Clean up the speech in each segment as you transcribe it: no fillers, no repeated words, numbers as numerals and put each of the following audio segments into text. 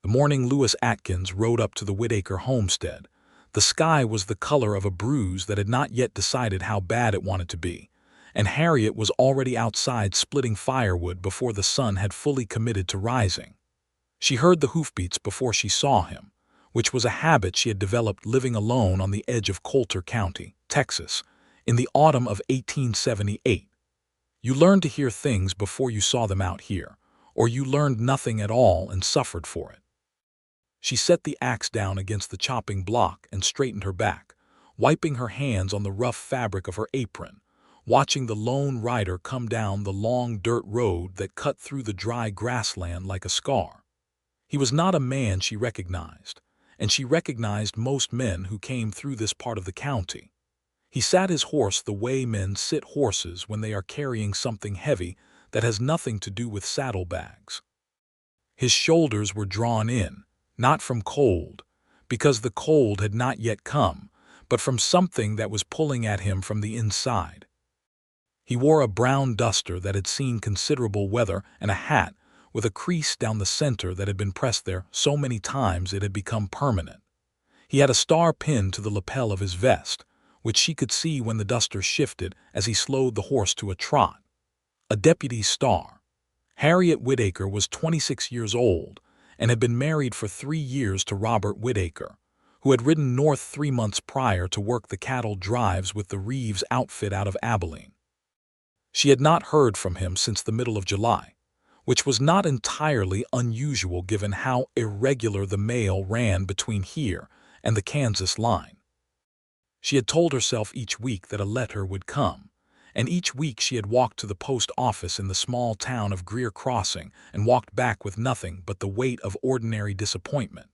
The morning Lewis Atkins rode up to the Whitaker homestead, the sky was the color of a bruise that had not yet decided how bad it wanted to be, and Harriet was already outside splitting firewood before the sun had fully committed to rising. She heard the hoofbeats before she saw him, which was a habit she had developed living alone on the edge of Colter County, Texas, in the autumn of 1878. You learned to hear things before you saw them out here, or you learned nothing at all and suffered for it. She set the axe down against the chopping block and straightened her back, wiping her hands on the rough fabric of her apron, watching the lone rider come down the long dirt road that cut through the dry grassland like a scar. He was not a man she recognized, and she recognized most men who came through this part of the county. He sat his horse the way men sit horses when they are carrying something heavy that has nothing to do with saddlebags. His shoulders were drawn in, not from cold, because the cold had not yet come, but from something that was pulling at him from the inside. He wore a brown duster that had seen considerable weather and a hat with a crease down the center that had been pressed there so many times it had become permanent. He had a star pinned to the lapel of his vest, which she could see when the duster shifted as he slowed the horse to a trot. A deputy's star. Harriet Whitaker was 26 years old and had been married for 3 years to Robert Whitaker, who had ridden north 3 months prior to work the cattle drives with the Reeves outfit out of Abilene. She had not heard from him since the middle of July, which was not entirely unusual given how irregular the mail ran between here and the Kansas line. She had told herself each week that a letter would come, and each week she had walked to the post office in the small town of Greer Crossing and walked back with nothing but the weight of ordinary disappointment.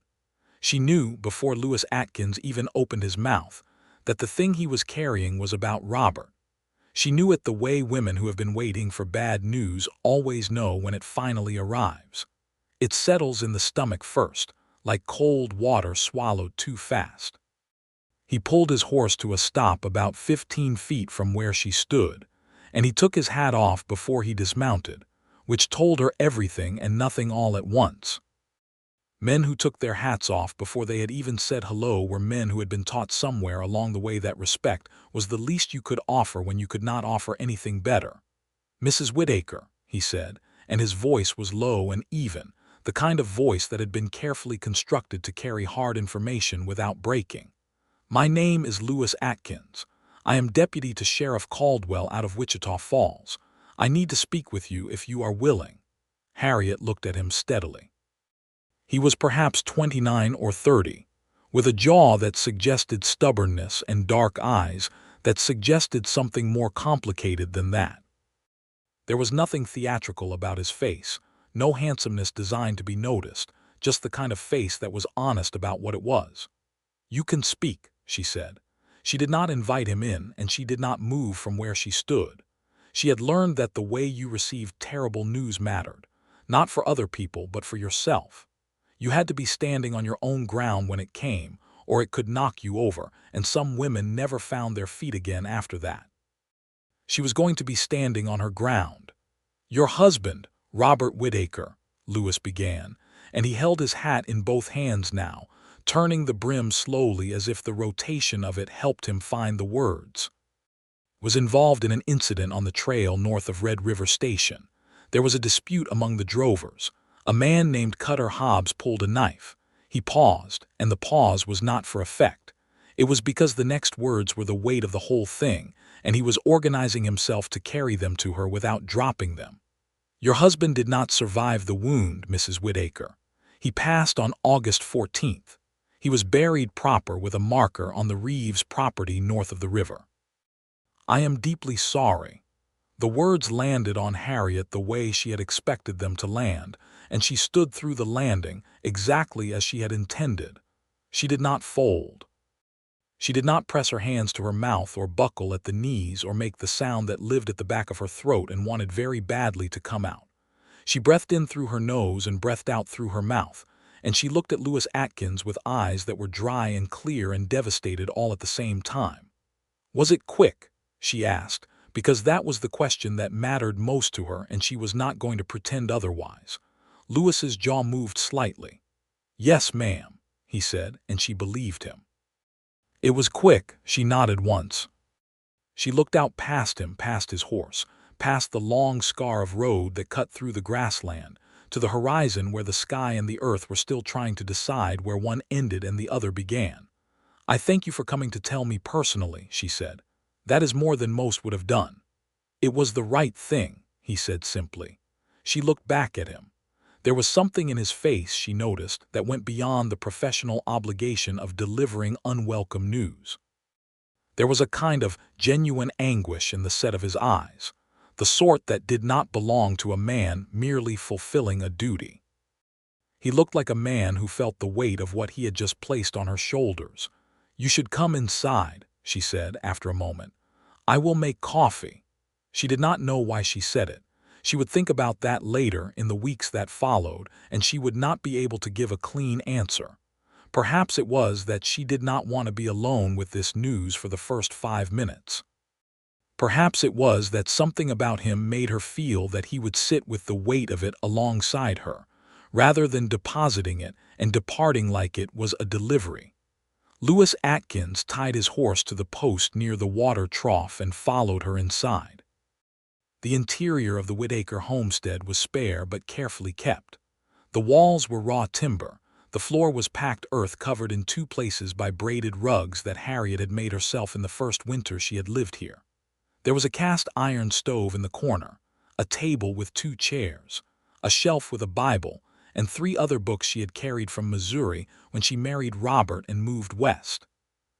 She knew, before Lewis Atkins even opened his mouth, that the thing he was carrying was about Robert. She knew it the way women who have been waiting for bad news always know when it finally arrives. It settles in the stomach first, like cold water swallowed too fast. He pulled his horse to a stop about 15 feet from where she stood, and he took his hat off before he dismounted, which told her everything and nothing all at once. Men who took their hats off before they had even said hello were men who had been taught somewhere along the way that respect was the least you could offer when you could not offer anything better. "Mrs. Whitaker," he said, and his voice was low and even, the kind of voice that had been carefully constructed to carry hard information without breaking. "My name is Lewis Atkins. I am deputy to Sheriff Caldwell out of Wichita Falls. I need to speak with you if you are willing." Harriet looked at him steadily. He was perhaps 29 or 30, with a jaw that suggested stubbornness and dark eyes that suggested something more complicated than that. There was nothing theatrical about his face, no handsomeness designed to be noticed, just the kind of face that was honest about what it was. "You can speak," she said. She did not invite him in, and she did not move from where she stood. She had learned that the way you received terrible news mattered, not for other people but for yourself. You had to be standing on your own ground when it came, or it could knock you over, and some women never found their feet again after that. She was going to be standing on her ground. "Your husband, Robert Whitaker," Lewis began, and he held his hat in both hands now, turning the brim slowly as if the rotation of it helped him find the words. "Was involved in an incident on the trail north of Red River Station. There was a dispute among the drovers. A man named Cutter Hobbs pulled a knife." He paused, and the pause was not for effect. It was because the next words were the weight of the whole thing, and he was organizing himself to carry them to her without dropping them. "Your husband did not survive the wound, Mrs. Whitaker. He passed on August 14th. He was buried proper with a marker on the Reeves property north of the river." "I am deeply sorry." The words landed on Harriet the way she had expected them to land, and she stood through the landing exactly as she had intended. She did not fold. She did not press her hands to her mouth or buckle at the knees or make the sound that lived at the back of her throat and wanted very badly to come out. She breathed in through her nose and breathed out through her mouth, and she looked at Lewis Atkins with eyes that were dry and clear and devastated all at the same time. "Was it quick?" she asked, because that was the question that mattered most to her, and she was not going to pretend otherwise. Lewis's jaw moved slightly. "Yes, ma'am," he said, and she believed him. It was quick. She nodded once. She looked out past him, past his horse, past the long scar of road that cut through the grassland, to the horizon where the sky and the earth were still trying to decide where one ended and the other began. "I thank you for coming to tell me personally," she said. "That is more than most would have done." "It was the right thing," he said simply. She looked back at him. There was something in his face, she noticed, that went beyond the professional obligation of delivering unwelcome news. There was a kind of genuine anguish in the set of his eyes, the sort that did not belong to a man merely fulfilling a duty. He looked like a man who felt the weight of what he had just placed on her shoulders. "You should come inside," she said after a moment. "I will make coffee." She did not know why she said it. She would think about that later in the weeks that followed, and she would not be able to give a clean answer. Perhaps it was that she did not want to be alone with this news for the first 5 minutes. Perhaps it was that something about him made her feel that he would sit with the weight of it alongside her, rather than depositing it and departing like it was a delivery. Lewis Atkins tied his horse to the post near the water trough and followed her inside. The interior of the Whitaker homestead was spare but carefully kept. The walls were raw timber. The floor was packed earth covered in 2 places by braided rugs that Harriet had made herself in the first winter she had lived here. There was a cast iron stove in the corner, a table with 2 chairs, a shelf with a Bible, and 3 other books she had carried from Missouri when she married Robert and moved west.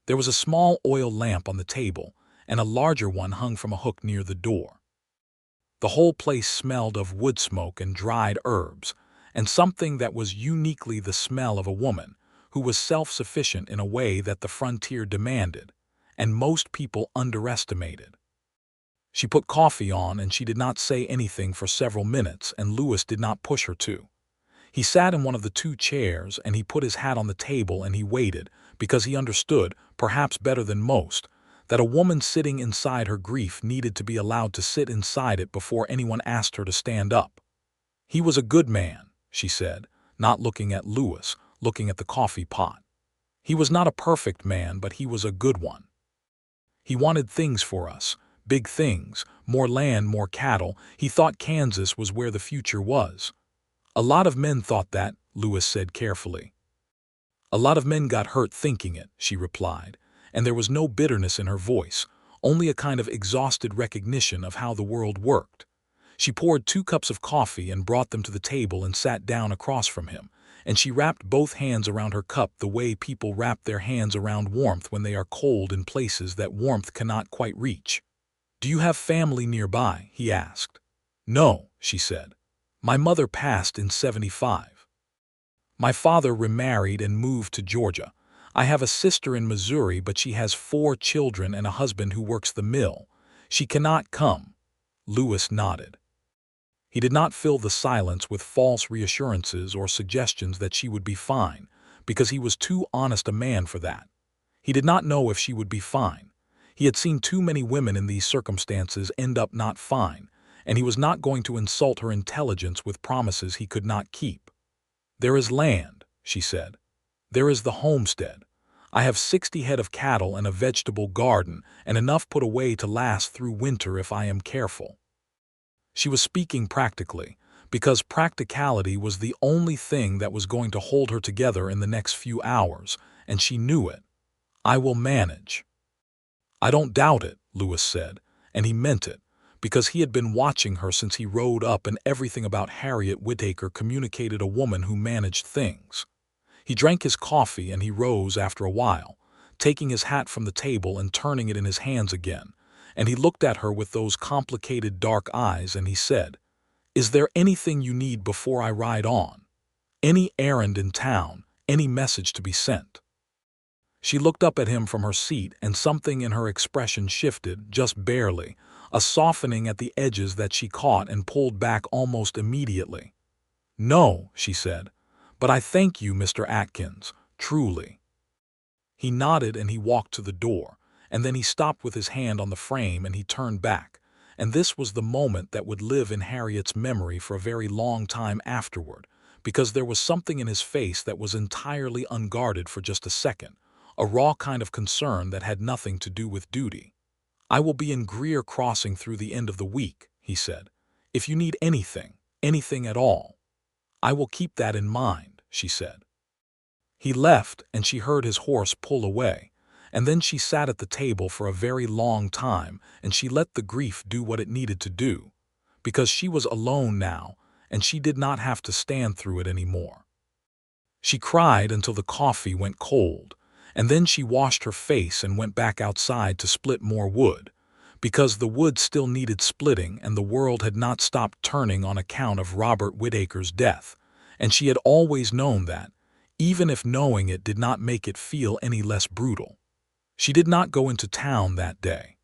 There was a small oil lamp on the table, and a larger one hung from a hook near the door. The whole place smelled of wood smoke and dried herbs, and something that was uniquely the smell of a woman who was self-sufficient in a way that the frontier demanded, and most people underestimated. She put coffee on, and she did not say anything for several minutes, and Lewis did not push her to. He sat in one of the 2 chairs, and he put his hat on the table, and he waited, because he understood, perhaps better than most, that a woman sitting inside her grief needed to be allowed to sit inside it before anyone asked her to stand up. "He was a good man," she said, not looking at Lewis, looking at the coffee pot. "He was not a perfect man, but he was a good one. He wanted things for us, big things, more land, more cattle. He thought Kansas was where the future was." "A lot of men thought that," Lewis said carefully. "A lot of men got hurt thinking it," she replied, and there was no bitterness in her voice, only a kind of exhausted recognition of how the world worked. She poured 2 cups of coffee and brought them to the table and sat down across from him, and she wrapped both hands around her cup the way people wrap their hands around warmth when they are cold in places that warmth cannot quite reach. "Do you have family nearby?" he asked. "No," she said. "My mother passed in '75. My father remarried and moved to Georgia. I have a sister in Missouri, but she has 4 children and a husband who works the mill. She cannot come." Lewis nodded. He did not fill the silence with false reassurances or suggestions that she would be fine, because he was too honest a man for that. He did not know if she would be fine. He had seen too many women in these circumstances end up not fine, and he was not going to insult her intelligence with promises he could not keep. "There is land," she said. "There is the homestead. I have 60 head of cattle and a vegetable garden, and enough put away to last through winter if I am careful." She was speaking practically, because practicality was the only thing that was going to hold her together in the next few hours, and she knew it. "I will manage." "I don't doubt it," Lewis said, and he meant it, because he had been watching her since he rode up, and everything about Harriet Whitaker communicated a woman who managed things. He drank his coffee, and he rose after a while, taking his hat from the table and turning it in his hands again, and he looked at her with those complicated dark eyes, and he said, "Is there anything you need before I ride on? Any errand in town, any message to be sent?" She looked up at him from her seat, and something in her expression shifted, just barely, a softening at the edges that she caught and pulled back almost immediately. "No," she said, "but I thank you, Mr. Atkins, truly." He nodded, and he walked to the door, and then he stopped with his hand on the frame, and he turned back, and this was the moment that would live in Harriet's memory for a very long time afterward, because there was something in his face that was entirely unguarded for just a second, a raw kind of concern that had nothing to do with duty. "I will be in Greer Crossing through the end of the week," he said. "If you need anything, anything at all." "I will keep that in mind," she said. He left, and she heard his horse pull away, and then she sat at the table for a very long time, and she let the grief do what it needed to do, because she was alone now, and she did not have to stand through it anymore. She cried until the coffee went cold, and then she washed her face and went back outside to split more wood, because the wood still needed splitting and the world had not stopped turning on account of Robert Whitaker's death, and she had always known that, even if knowing it did not make it feel any less brutal. She did not go into town that day.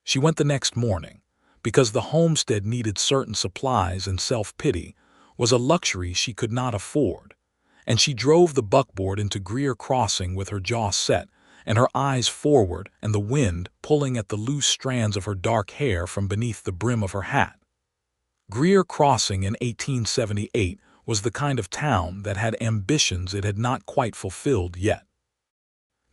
She went the next morning, because the homestead needed certain supplies, and self-pity was a luxury she could not afford, and she drove the buckboard into Greer Crossing with her jaw set and her eyes forward and the wind pulling at the loose strands of her dark hair from beneath the brim of her hat. Greer Crossing in 1878 was the kind of town that had ambitions it had not quite fulfilled yet.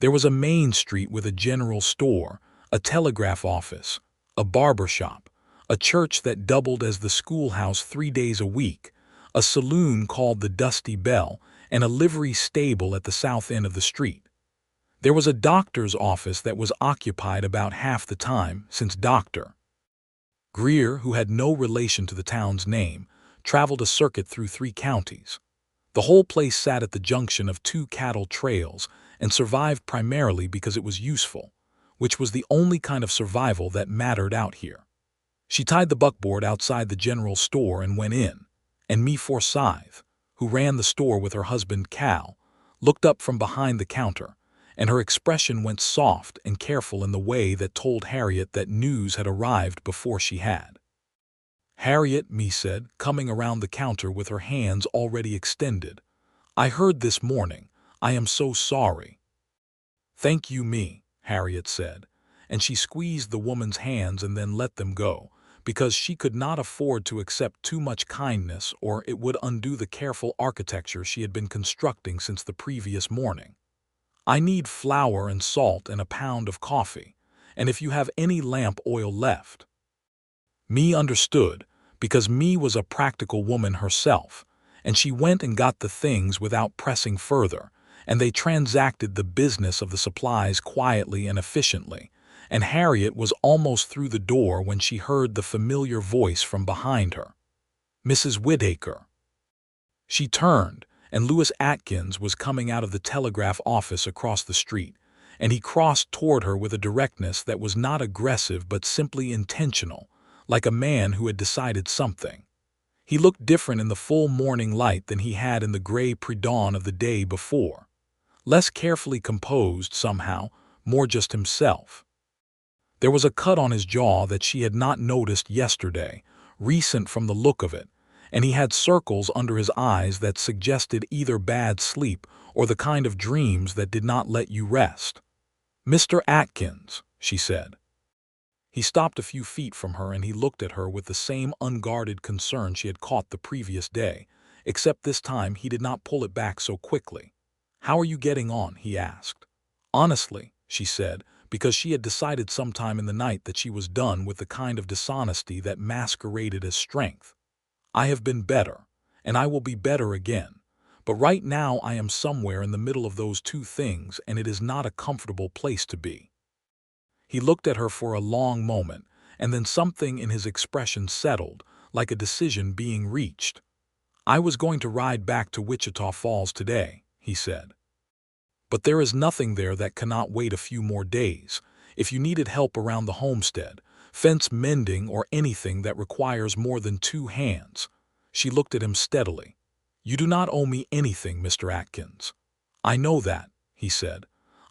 There was a main street with a general store, a telegraph office, a barber shop, a church that doubled as the schoolhouse 3 days a week, a saloon called the Dusty Bell, and a livery stable at the south end of the street. There was a doctor's office that was occupied about half the time, since Dr. Greer, who had no relation to the town's name, traveled a circuit through 3 counties. The whole place sat at the junction of 2 cattle trails and survived primarily because it was useful, which was the only kind of survival that mattered out here. She tied the buckboard outside the general store and went in, and me Forsyth, who ran the store with her husband Cal, looked up from behind the counter, and her expression went soft and careful in the way that told Harriet that news had arrived before she had. "Harriet," me said, coming around the counter with her hands already extended, "I heard this morning. I am so sorry." "Thank you, me," Harriet said, and she squeezed the woman's hands and then let them go, because she could not afford to accept too much kindness or it would undo the careful architecture she had been constructing since the previous morning. "I need flour and salt and a pound of coffee, and if you have any lamp oil left." Me understood, because me was a practical woman herself, and she went and got the things without pressing further, and they transacted the business of the supplies quietly and efficiently, and Harriet was almost through the door when she heard the familiar voice from behind her. "Mrs. Whitaker." She turned, and Lewis Atkins was coming out of the telegraph office across the street, and he crossed toward her with a directness that was not aggressive but simply intentional, like a man who had decided something. He looked different in the full morning light than he had in the gray pre-dawn of the day before. Less carefully composed somehow, more just himself. There was a cut on his jaw that she had not noticed yesterday, recent from the look of it, and he had circles under his eyes that suggested either bad sleep or the kind of dreams that did not let you rest. "Mr. Atkins," she said. He stopped a few feet from her and he looked at her with the same unguarded concern she had caught the previous day, except this time he did not pull it back so quickly. "How are you getting on?" he asked. "Honestly," she said, because she had decided sometime in the night that she was done with the kind of dishonesty that masqueraded as strength. "I have been better, and I will be better again, but right now I am somewhere in the middle of those 2 things and it is not a comfortable place to be." He looked at her for a long moment, and then something in his expression settled, like a decision being reached. "I was going to ride back to Wichita Falls today," he said. "But there is nothing there that cannot wait a few more days. If you needed help around the homestead, fence mending or anything that requires more than 2 hands." She looked at him steadily. "You do not owe me anything, Mr. Atkins." "I know that," he said.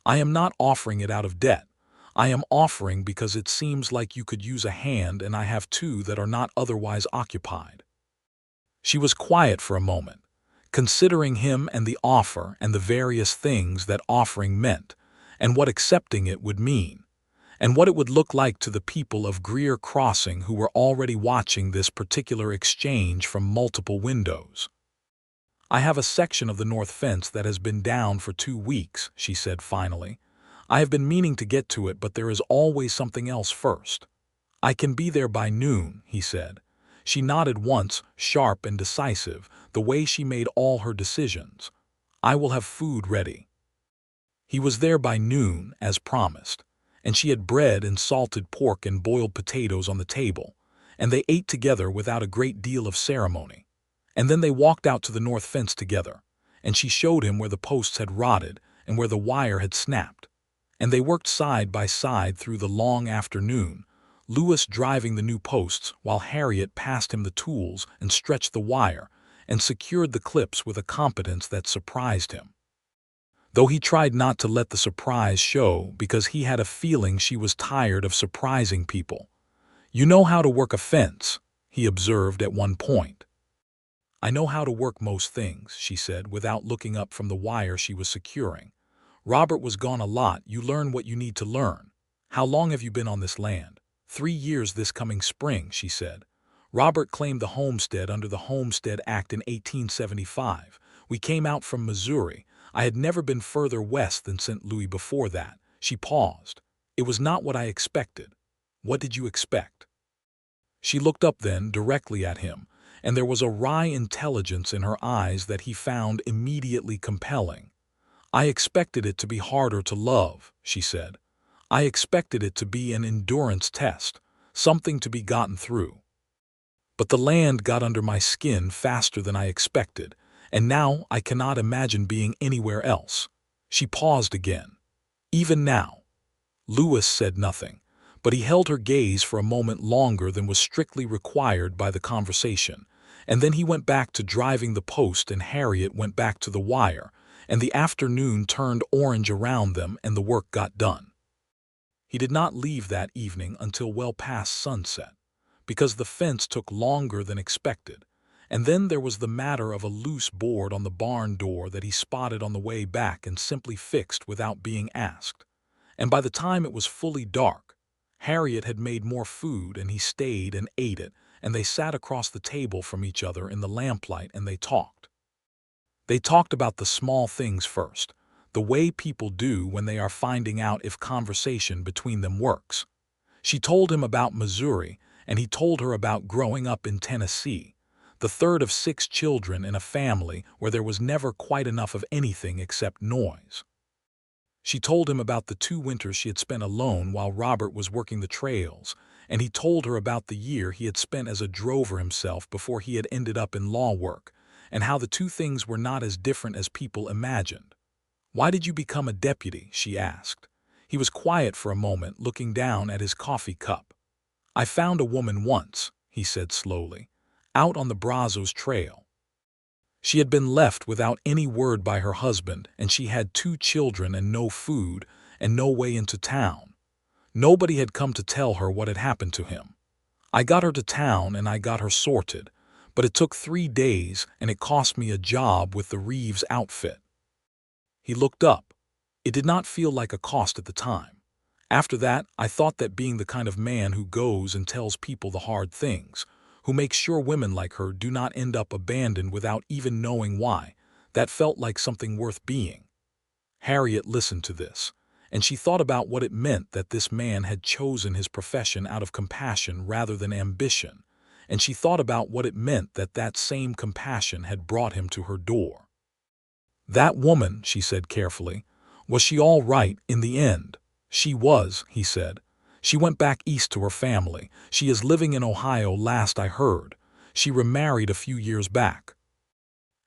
"I am not offering it out of debt. I am offering because it seems like you could use a hand and I have 2 that are not otherwise occupied." She was quiet for a moment, considering him and the offer and the various things that offering meant, and what accepting it would mean, and what it would look like to the people of Greer Crossing who were already watching this particular exchange from multiple windows. "I have a section of the north fence that has been down for 2 weeks," she said finally. "I have been meaning to get to it, but there is always something else first." "I can be there by noon," he said. She nodded once, sharp and decisive, the way she made all her decisions. "I will have food ready." He was there by noon, as promised, and she had bread and salted pork and boiled potatoes on the table, and they ate together without a great deal of ceremony. And then they walked out to the north fence together, and she showed him where the posts had rotted and where the wire had snapped. And they worked side by side through the long afternoon, Lewis driving the new posts while Harriet passed him the tools and stretched the wire and secured the clips with a competence that surprised him. Though he tried not to let the surprise show because he had a feeling she was tired of surprising people. "You know how to work a fence," he observed at one point. "I know how to work most things," she said without looking up from the wire she was securing. "Robert was gone a lot. You learn what you need to learn. How long have you been on this land?" 3 years this coming spring," she said. "Robert claimed the homestead under the Homestead Act in 1875. We came out from Missouri. I had never been further west than St. Louis before that." She paused. "It was not what I expected." "What did you expect?" She looked up then directly at him, and there was a wry intelligence in her eyes that he found immediately compelling. "I expected it to be harder to love," she said. "I expected it to be an endurance test, something to be gotten through. But the land got under my skin faster than I expected, and now I cannot imagine being anywhere else." She paused again. "Even now?" Lewis said nothing, but he held her gaze for a moment longer than was strictly required by the conversation, and then he went back to driving the post and Harriet went back to the wire, and the afternoon turned orange around them and the work got done. He did not leave that evening until well past sunset, because the fence took longer than expected, and then there was the matter of a loose board on the barn door that he spotted on the way back and simply fixed without being asked. And by the time it was fully dark, Harriet had made more food and he stayed and ate it, and they sat across the table from each other in the lamplight and they talked. They talked about the small things first, the way people do when they are finding out if conversation between them works. She told him about Missouri, and he told her about growing up in Tennessee, the third of 6 children in a family where there was never quite enough of anything except noise. She told him about the 2 winters she had spent alone while Robert was working the trails, and he told her about the year he had spent as a drover himself before he had ended up in law work, and how the 2 things were not as different as people imagined. "Why did you become a deputy?" she asked. He was quiet for a moment, looking down at his coffee cup. "I found a woman once," he said slowly, "out on the Brazos Trail. She had been left without any word by her husband, and she had 2 children and no food and no way into town. Nobody had come to tell her what had happened to him. I got her to town and I got her sorted, but it took 3 days and it cost me a job with the Reeves outfit." He looked up. "It did not feel like a cost at the time. After that, I thought that being the kind of man who goes and tells people the hard things, who makes sure women like her do not end up abandoned without even knowing why, that felt like something worth being." Harriet listened to this, and she thought about what it meant that this man had chosen his profession out of compassion rather than ambition, and she thought about what it meant that that same compassion had brought him to her door. "That woman," she said carefully, "was she all right in the end?" "She was," he said. "She went back east to her family. She is living in Ohio last I heard. She remarried a few years back."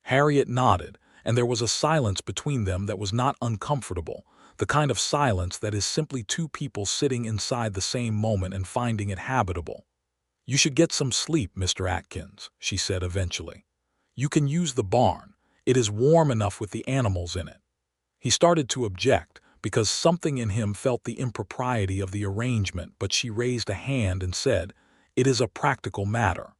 Harriet nodded, and there was a silence between them that was not uncomfortable, the kind of silence that is simply 2 people sitting inside the same moment and finding it habitable. "You should get some sleep, Mr. Atkins," she said eventually. "You can use the barn. It is warm enough with the animals in it." He started to object, because something in him felt the impropriety of the arrangement, but she raised a hand and said, "It is a practical matter.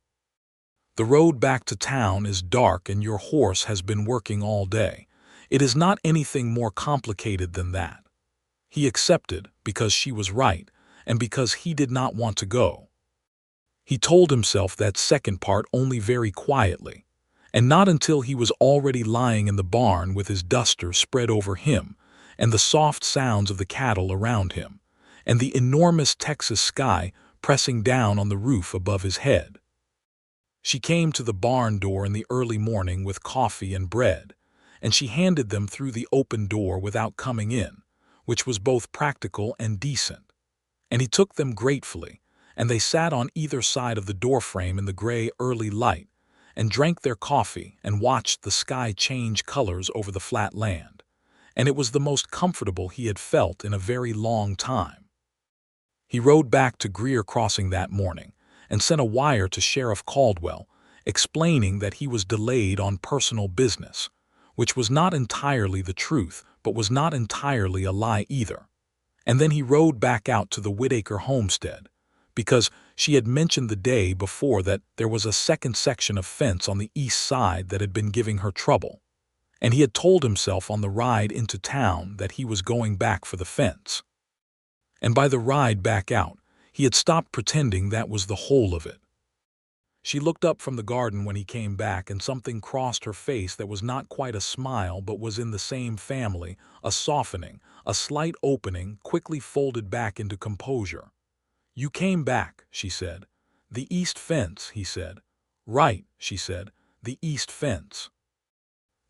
The road back to town is dark and your horse has been working all day. It is not anything more complicated than that." He accepted because she was right and because he did not want to go. He told himself that second part only very quietly, And not until he was already lying in the barn with his duster spread over him, and the soft sounds of the cattle around him, and the enormous Texas sky pressing down on the roof above his head. She came to the barn door in the early morning with coffee and bread, and she handed them through the open door without coming in, which was both practical and decent. And he took them gratefully, and they sat on either side of the doorframe in the gray early light, and drank their coffee and watched the sky change colors over the flat land. And it was the most comfortable he had felt in a very long time. He rode back to Greer Crossing that morning and sent a wire to Sheriff Caldwell, explaining that he was delayed on personal business, which was not entirely the truth, but was not entirely a lie either. And then he rode back out to the Whitaker homestead, because she had mentioned the day before that there was a second section of fence on the east side that had been giving her trouble. And he had told himself on the ride into town that he was going back for the fence. And by the ride back out, he had stopped pretending that was the whole of it. She looked up from the garden when he came back, and something crossed her face that was not quite a smile but was in the same family, a softening, a slight opening, quickly folded back into composure. "You came back," she said. "The east fence," he said. "Right," she said, "the east fence."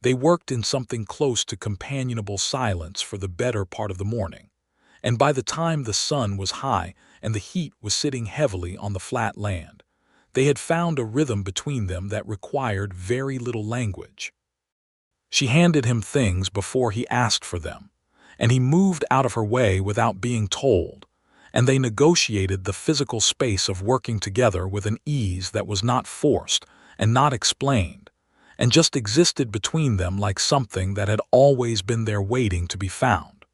They worked in something close to companionable silence for the better part of the morning, and by the time the sun was high and the heat was sitting heavily on the flat land, they had found a rhythm between them that required very little language. She handed him things before he asked for them, and he moved out of her way without being told, and they negotiated the physical space of working together with an ease that was not forced and not explained, and just existed between them like something that had always been there waiting to be found.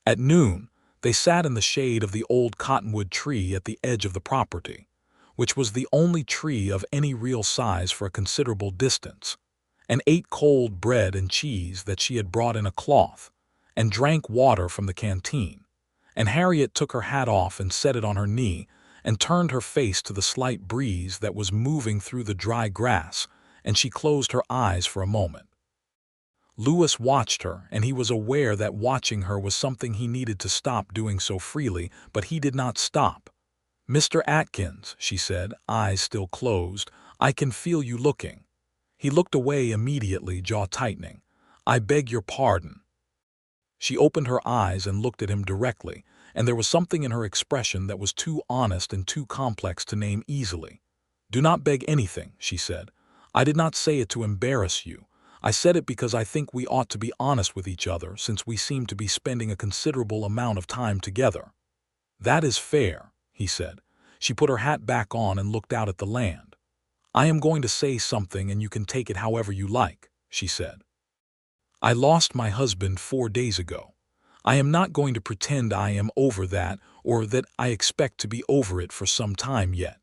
At noon, they sat in the shade of the old cottonwood tree at the edge of the property, which was the only tree of any real size for a considerable distance, and ate cold bread and cheese that she had brought in a cloth, and drank water from the canteen. And Harriet took her hat off and set it on her knee, and turned her face to the slight breeze that was moving through the dry grass, and she closed her eyes for a moment. Lewis watched her, and he was aware that watching her was something he needed to stop doing so freely, but he did not stop. "Mr. Atkins," she said, eyes still closed, "I can feel you looking." He looked away immediately, jaw tightening. "I beg your pardon." She opened her eyes and looked at him directly, and there was something in her expression that was too honest and too complex to name easily. "Do not beg anything," she said. "I did not say it to embarrass you. I said it because I think we ought to be honest with each other, since we seem to be spending a considerable amount of time together." "That is fair," he said. She put her hat back on and looked out at the land. "I am going to say something, and you can take it however you like," she said. "I lost my husband 4 days ago. I am not going to pretend I am over that, or that I expect to be over it for some time yet.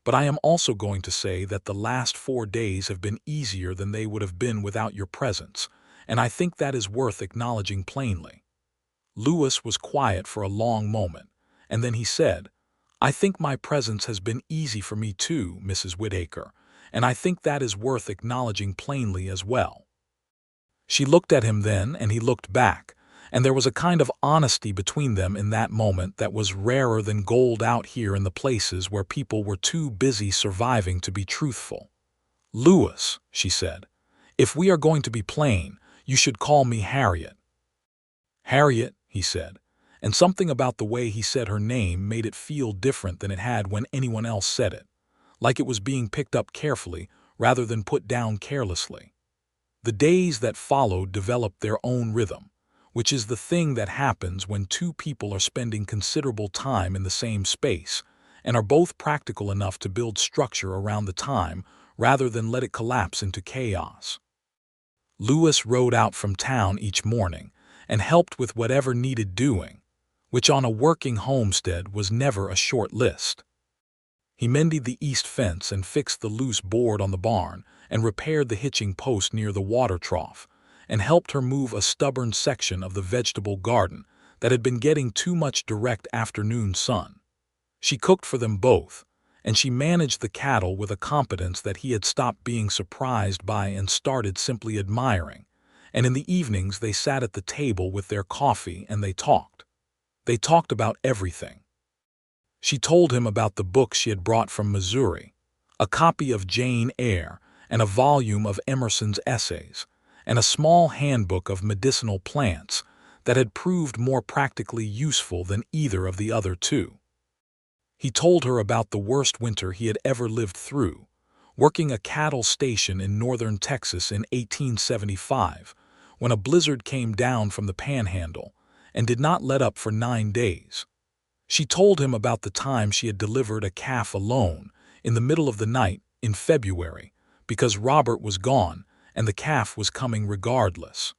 But I am also going to say that the last 4 days have been easier than they would have been without your presence, and I think that is worth acknowledging plainly." Lewis was quiet for a long moment, and then he said, "I think my presence has been easy for me too, Mrs. Whitaker, and I think that is worth acknowledging plainly as well." She looked at him then, and he looked back, and there was a kind of honesty between them in that moment that was rarer than gold out here in the places where people were too busy surviving to be truthful. "Lewis," she said, "if we are going to be plain, you should call me Harriet." "Harriet," he said, and something about the way he said her name made it feel different than it had when anyone else said it, like it was being picked up carefully rather than put down carelessly. The days that followed developed their own rhythm, which is the thing that happens when two people are spending considerable time in the same space and are both practical enough to build structure around the time rather than let it collapse into chaos. Lewis rode out from town each morning and helped with whatever needed doing, which on a working homestead was never a short list. He mended the east fence and fixed the loose board on the barn and repaired the hitching post near the water trough, and helped her move a stubborn section of the vegetable garden that had been getting too much direct afternoon sun. She cooked for them both, and she managed the cattle with a competence that he had stopped being surprised by and started simply admiring. And in the evenings they sat at the table with their coffee and they talked. They talked about everything. She told him about the books she had brought from Missouri, a copy of Jane Eyre and a volume of Emerson's essays, and a small handbook of medicinal plants that had proved more practically useful than either of the other two. He told her about the worst winter he had ever lived through, working a cattle station in northern Texas in 1875, when a blizzard came down from the Panhandle and did not let up for 9 days. She told him about the time she had delivered a calf alone in the middle of the night in February because Robert was gone and the calf was coming regardless.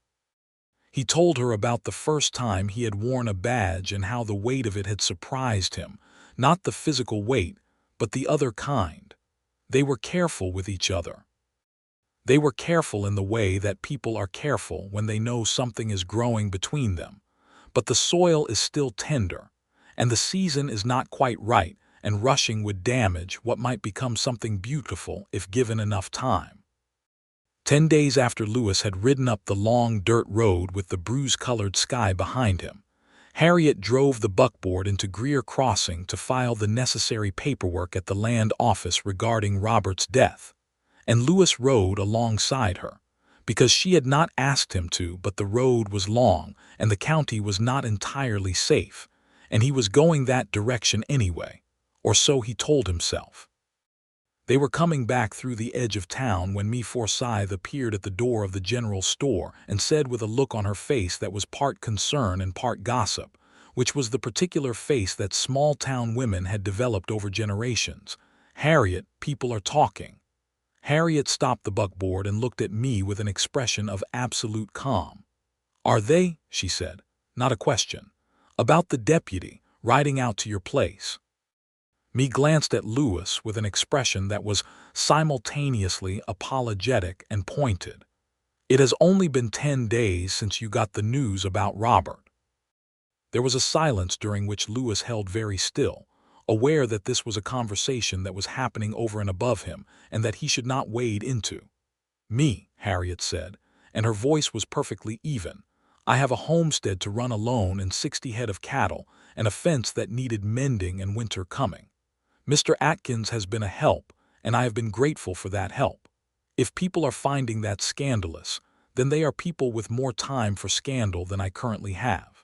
He told her about the first time he had worn a badge and how the weight of it had surprised him, not the physical weight, but the other kind. They were careful with each other. They were careful in the way that people are careful when they know something is growing between them, but the soil is still tender, and the season is not quite right, and rushing would damage what might become something beautiful if given enough time. 10 days after Lewis had ridden up the long dirt road with the bruise-colored sky behind him, Harriet drove the buckboard into Greer Crossing to file the necessary paperwork at the land office regarding Robert's death, and Lewis rode alongside her, because she had not asked him to, but the road was long and the county was not entirely safe, and he was going that direction anyway, or so he told himself. They were coming back through the edge of town when Miss Forsythe appeared at the door of the general store and said with a look on her face that was part concern and part gossip, which was the particular face that small-town women had developed over generations, "Harriet, people are talking." Harriet stopped the buckboard and looked at me with an expression of absolute calm. "Are they?" she said. "Not a question. About the deputy, riding out to your place." Me glanced at Lewis with an expression that was simultaneously apologetic and pointed. "It has only been 10 days since you got the news about Robert." There was a silence during which Lewis held very still, aware that this was a conversation that was happening over and above him and that he should not wade into. "Me," Harriet said, and her voice was perfectly even. "I have a homestead to run alone and 60 head of cattle and a fence that needed mending and winter coming. Mr. Atkins has been a help, and I have been grateful for that help. If people are finding that scandalous, then they are people with more time for scandal than I currently have."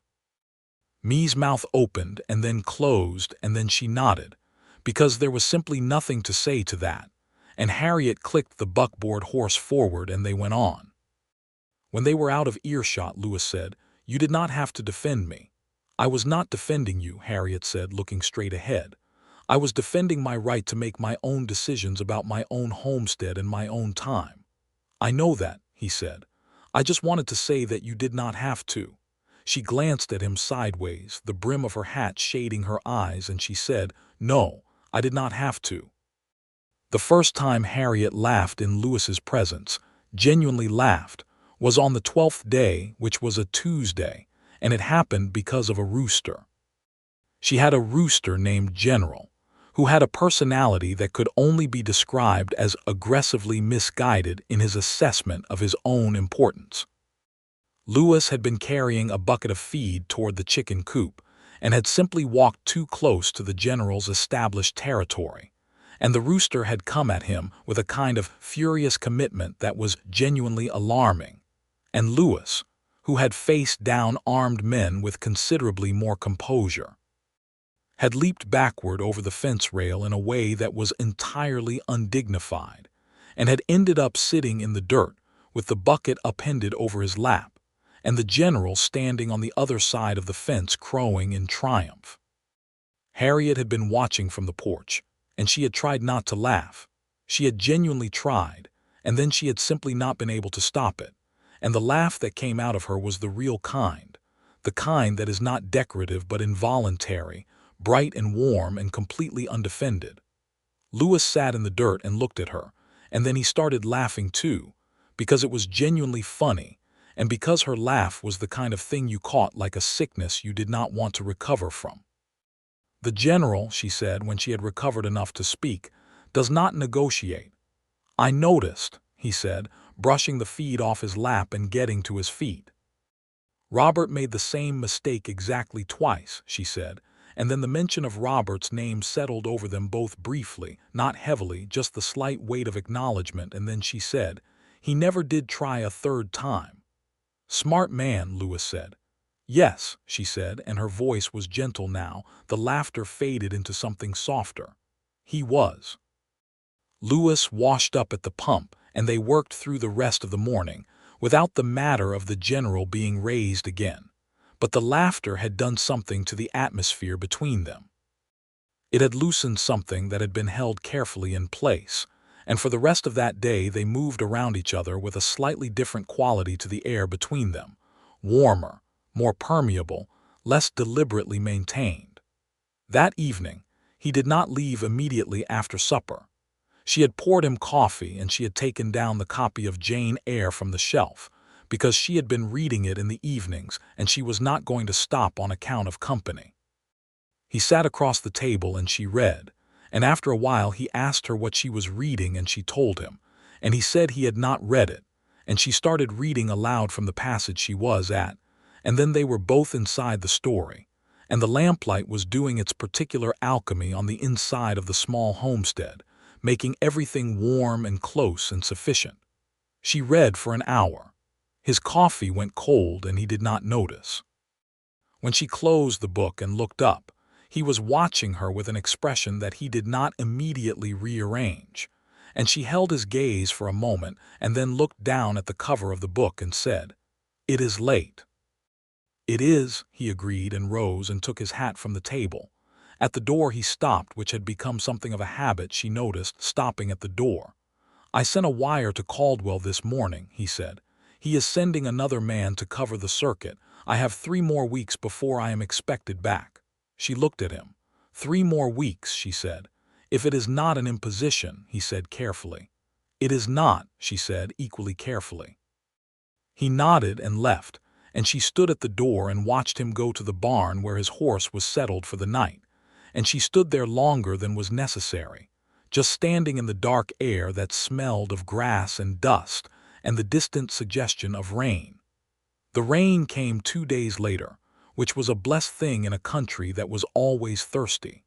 Me's mouth opened and then closed, and then she nodded, because there was simply nothing to say to that, and Harriet clicked the buckboard horse forward and they went on. When they were out of earshot, Lewis said, "You did not have to defend me." "I was not defending you," Harriet said, looking straight ahead. "I was defending my right to make my own decisions about my own homestead and my own time." "I know that," he said. "I just wanted to say that you did not have to." She glanced at him sideways, the brim of her hat shading her eyes, and she said, "No, I did not have to." The first time Harriet laughed in Lewis's presence, genuinely laughed, was on the 12th day, which was a Tuesday, and it happened because of a rooster. She had a rooster named General, who had a personality that could only be described as aggressively misguided in his assessment of his own importance. Lewis had been carrying a bucket of feed toward the chicken coop and had simply walked too close to the General's established territory, and the rooster had come at him with a kind of furious commitment that was genuinely alarming, and Lewis, who had faced down armed men with considerably more composure, had leaped backward over the fence rail in a way that was entirely undignified, and had ended up sitting in the dirt with the bucket appended over his lap, and the General standing on the other side of the fence crowing in triumph. Harriet had been watching from the porch, and she had tried not to laugh. She had genuinely tried, and then she had simply not been able to stop it, and the laugh that came out of her was the real kind, the kind that is not decorative but involuntary, bright and warm and completely undefended. Lewis sat in the dirt and looked at her, and then he started laughing too, because it was genuinely funny, and because her laugh was the kind of thing you caught like a sickness you did not want to recover from. "The general," she said when she had recovered enough to speak, "does not negotiate." "I noticed," he said, brushing the feed off his lap and getting to his feet. "Robert made the same mistake exactly twice," she said, and then the mention of Robert's name settled over them both briefly, not heavily, just the slight weight of acknowledgement, and then she said, "He never did try a third time." "Smart man," Lewis said. "Yes," she said, and her voice was gentle now. The laughter faded into something softer. "He was." Lewis washed up at the pump, and they worked through the rest of the morning, without the matter of the general being raised again. But the laughter had done something to the atmosphere between them. It had loosened something that had been held carefully in place, and for the rest of that day they moved around each other with a slightly different quality to the air between them, warmer, more permeable, less deliberately maintained. That evening, he did not leave immediately after supper. She had poured him coffee, and she had taken down the copy of Jane Eyre from the shelf, because she had been reading it in the evenings, and she was not going to stop on account of company. He sat across the table and she read, and after a while he asked her what she was reading and she told him, and he said he had not read it, and she started reading aloud from the passage she was at, and then they were both inside the story, and the lamplight was doing its particular alchemy on the inside of the small homestead, making everything warm and close and sufficient. She read for an hour. His coffee went cold and he did not notice. When she closed the book and looked up, he was watching her with an expression that he did not immediately rearrange, and she held his gaze for a moment and then looked down at the cover of the book and said, "It is late." "It is," he agreed, and rose and took his hat from the table. At the door he stopped, which had become something of a habit, she noticed, stopping at the door. "I sent a wire to Caldwell this morning," he said. "He is sending another man to cover the circuit. I have 3 more weeks before I am expected back." She looked at him. "3 more weeks," she said. "If it is not an imposition," he said carefully. "It is not," she said equally carefully. He nodded and left, and she stood at the door and watched him go to the barn where his horse was settled for the night, and she stood there longer than was necessary, just standing in the dark air that smelled of grass and dust and the distant suggestion of rain. The rain came 2 days later, which was a blessed thing in a country that was always thirsty.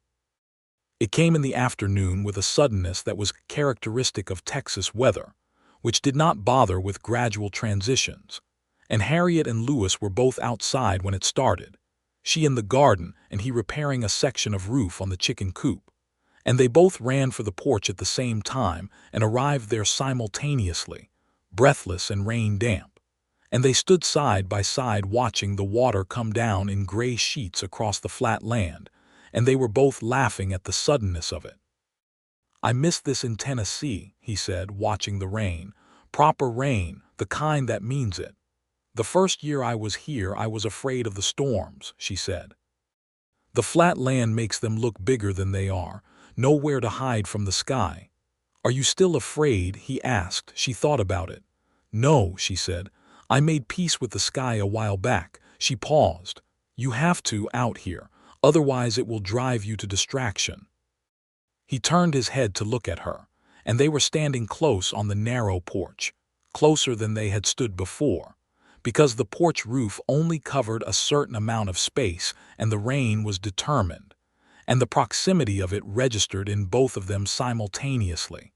It came in the afternoon with a suddenness that was characteristic of Texas weather, which did not bother with gradual transitions, and Harriet and Lewis were both outside when it started, she in the garden and he repairing a section of roof on the chicken coop, and they both ran for the porch at the same time and arrived there simultaneously, breathless and rain-damp. And they stood side by side watching the water come down in gray sheets across the flat land, and they were both laughing at the suddenness of it. "I miss this in Tennessee," he said, watching the rain. "Proper rain, the kind that means it. The first year I was here I was afraid of the storms," she said. "The flat land makes them look bigger than they are, nowhere to hide from the sky." "Are you still afraid?" he asked. She thought about it. "No," she said. "I made peace with the sky a while back." She paused. "You have to out here, otherwise it will drive you to distraction." He turned his head to look at her, and they were standing close on the narrow porch, closer than they had stood before, because the porch roof only covered a certain amount of space and the rain was determined, and the proximity of it registered in both of them simultaneously,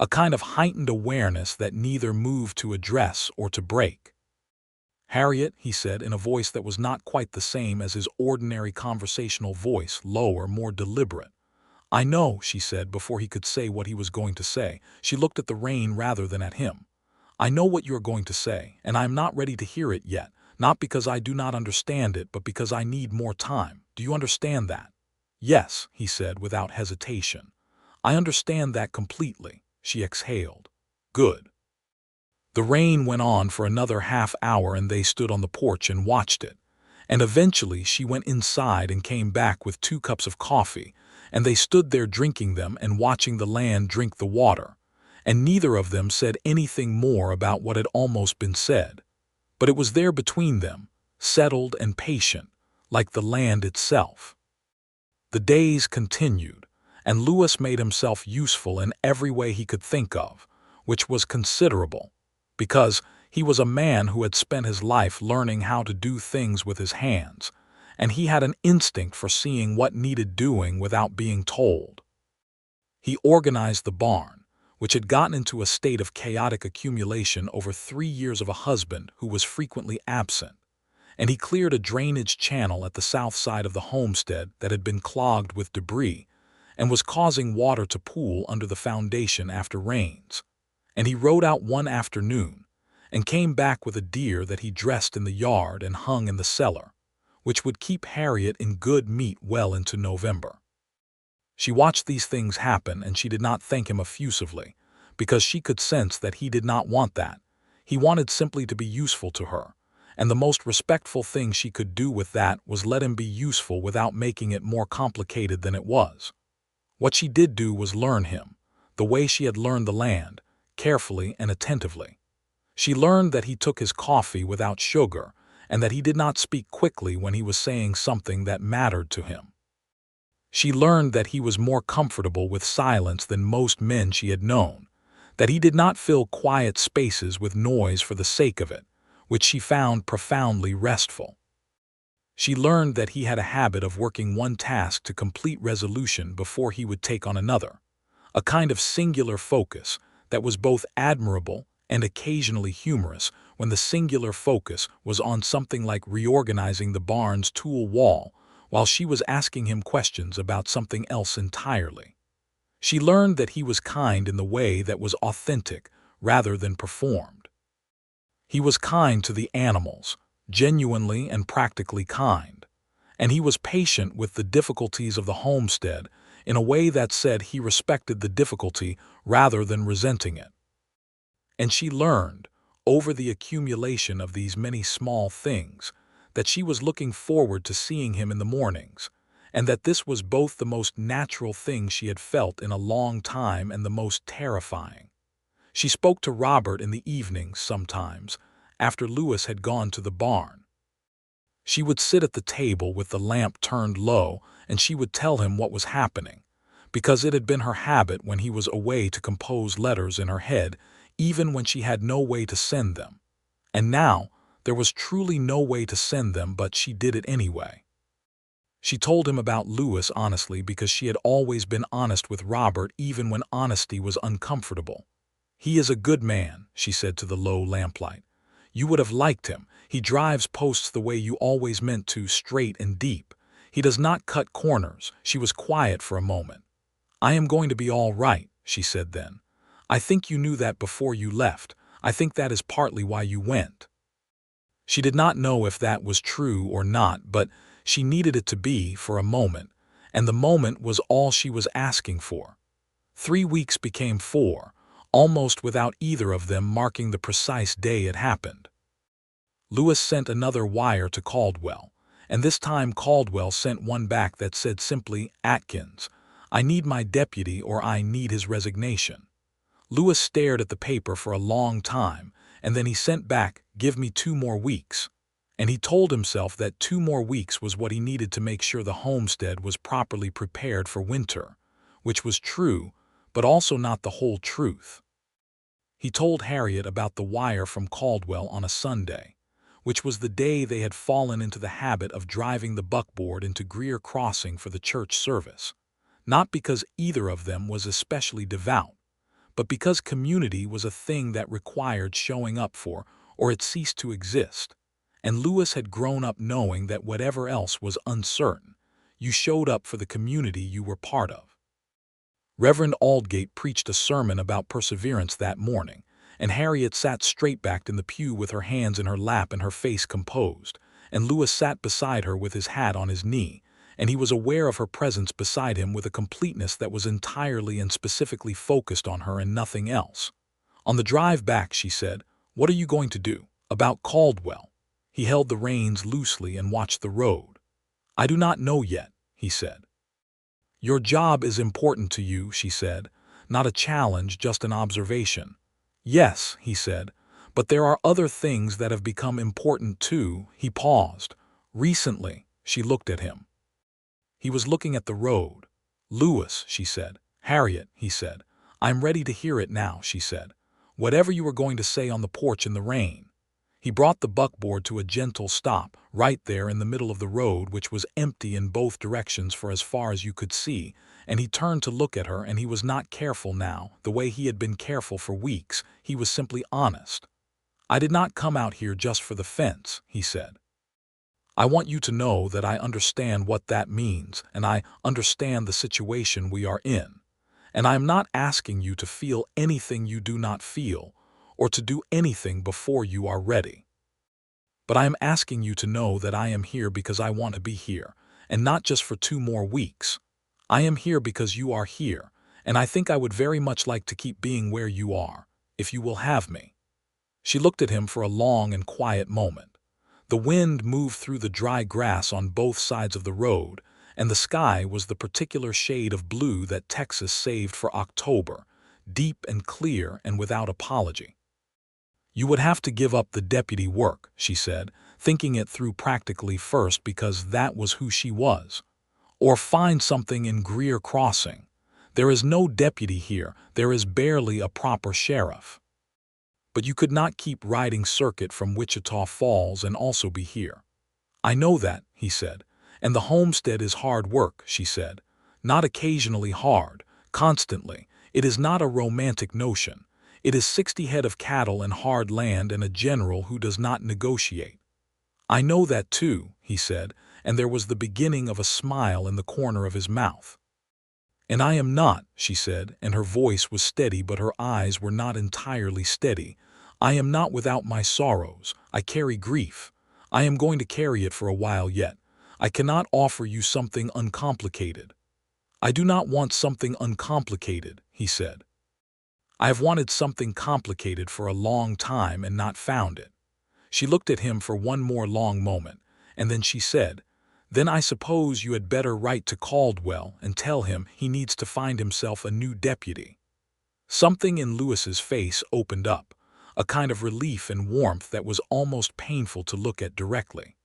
a kind of heightened awareness that neither moved to address or to break. "Harriet," he said in a voice that was not quite the same as his ordinary conversational voice, lower, more deliberate. "I know," she said before he could say what he was going to say. She looked at the rain rather than at him. "I know what you are going to say, and I am not ready to hear it yet, not because I do not understand it, but because I need more time. Do you understand that?" "Yes," he said without hesitation. "I understand that completely," she exhaled. "Good." The rain went on for another half-hour and they stood on the porch and watched it, and eventually she went inside and came back with 2 cups of coffee, and they stood there drinking them and watching the land drink the water, and neither of them said anything more about what had almost been said, but it was there between them, settled and patient, like the land itself. The days continued, and Lewis made himself useful in every way he could think of, which was considerable, because he was a man who had spent his life learning how to do things with his hands, and he had an instinct for seeing what needed doing without being told. He organized the barn, which had gotten into a state of chaotic accumulation over 3 years of a husband who was frequently absent, and he cleared a drainage channel at the south side of the homestead that had been clogged with debris and was causing water to pool under the foundation after rains. And he rode out one afternoon and came back with a deer that he dressed in the yard and hung in the cellar, which would keep Harriet in good meat well into November. She watched these things happen, and she did not thank him effusively, because she could sense that he did not want that. He wanted simply to be useful to her, and the most respectful thing she could do with that was let him be useful without making it more complicated than it was. What she did do was learn him, the way she had learned the land, carefully and attentively. She learned that he took his coffee without sugar, and that he did not speak quickly when he was saying something that mattered to him. She learned that he was more comfortable with silence than most men she had known, that he did not fill quiet spaces with noise for the sake of it, which she found profoundly restful. She learned that he had a habit of working one task to complete resolution before he would take on another, a kind of singular focus that was both admirable and occasionally humorous when the singular focus was on something like reorganizing the barn's tool wall, while she was asking him questions about something else entirely. She learned that he was kind in the way that was authentic rather than performed. He was kind to the animals, genuinely and practically kind, and he was patient with the difficulties of the homestead in a way that said he respected the difficulty rather than resenting it. And she learned, over the accumulation of these many small things, that she was looking forward to seeing him in the mornings, and that this was both the most natural thing she had felt in a long time and the most terrifying. She spoke to Robert in the evenings sometimes, after Lewis had gone to the barn. She would sit at the table with the lamp turned low, and she would tell him what was happening, because it had been her habit when he was away to compose letters in her head, even when she had no way to send them. And now, there was truly no way to send them, but she did it anyway. She told him about Lewis honestly because she had always been honest with Robert even when honesty was uncomfortable. "He is a good man," she said to the low lamplight. "You would have liked him. He drives posts the way you always meant to, straight and deep. He does not cut corners." She was quiet for a moment. "I am going to be all right," she said then. "I think you knew that before you left. I think that is partly why you went." She did not know if that was true or not, but she needed it to be for a moment, and the moment was all she was asking for. 3 weeks became 4, almost without either of them marking the precise day it happened. Lewis sent another wire to Caldwell, and this time Caldwell sent one back that said simply, "Atkins, I need my deputy or I need his resignation." Lewis stared at the paper for a long time, and then he sent back, "Give me 2 more weeks." And he told himself that 2 more weeks was what he needed to make sure the homestead was properly prepared for winter, which was true, but also not the whole truth. He told Harriet about the wire from Caldwell on a Sunday, which was the day they had fallen into the habit of driving the buckboard into Greer Crossing for the church service, not because either of them was especially devout, but because community was a thing that required showing up for, or it ceased to exist, and Lewis had grown up knowing that whatever else was uncertain, you showed up for the community you were part of. Reverend Aldgate preached a sermon about perseverance that morning, and Harriet sat straight-backed in the pew with her hands in her lap and her face composed, and Lewis sat beside her with his hat on his knee, and he was aware of her presence beside him with a completeness that was entirely and specifically focused on her and nothing else. On the drive back, she said, "What are you going to do about Caldwell?" He held the reins loosely and watched the road. "I do not know yet," he said. "Your job is important to you," she said, "not a challenge, just an observation." "Yes," he said, "but there are other things that have become important too." He paused. "Recently." She looked at him. He was looking at the road. "Lewis," she said. "Harriet," he said. "I'm ready to hear it now," she said. "Whatever you were going to say on the porch in the rain." He brought the buckboard to a gentle stop, right there in the middle of the road, which was empty in both directions for as far as you could see, and he turned to look at her, and he was not careful now, the way he had been careful for weeks. He was simply honest. "I did not come out here just for the fence," he said. "I want you to know that I understand what that means, and I understand the situation we are in. And I am not asking you to feel anything you do not feel, or to do anything before you are ready. But I am asking you to know that I am here because I want to be here, and not just for 2 more weeks. I am here because you are here, and I think I would very much like to keep being where you are, if you will have me." She looked at him for a long and quiet moment. The wind moved through the dry grass on both sides of the road, and the sky was the particular shade of blue that Texas saved for October, deep and clear and without apology. "You would have to give up the deputy work," she said, thinking it through practically first because that was who she was. "Or find something in Greer Crossing. There is no deputy here, there is barely a proper sheriff. But you could not keep riding circuit from Wichita Falls and also be here." "I know that," he said. "And the homestead is hard work," she said. "Not occasionally hard, constantly. It is not a romantic notion. It is 60 head of cattle and hard land and a general who does not negotiate." "I know that too," he said, and there was the beginning of a smile in the corner of his mouth. "And I am not," she said, and her voice was steady but her eyes were not entirely steady. "I am not without my sorrows. I carry grief. I am going to carry it for a while yet. I cannot offer you something uncomplicated." "I do not want something uncomplicated," he said. "I have wanted something complicated for a long time and not found it." She looked at him for one more long moment, and then she said, "Then I suppose you had better write to Caldwell and tell him he needs to find himself a new deputy." Something in Lewis's face opened up, a kind of relief and warmth that was almost painful to look at directly.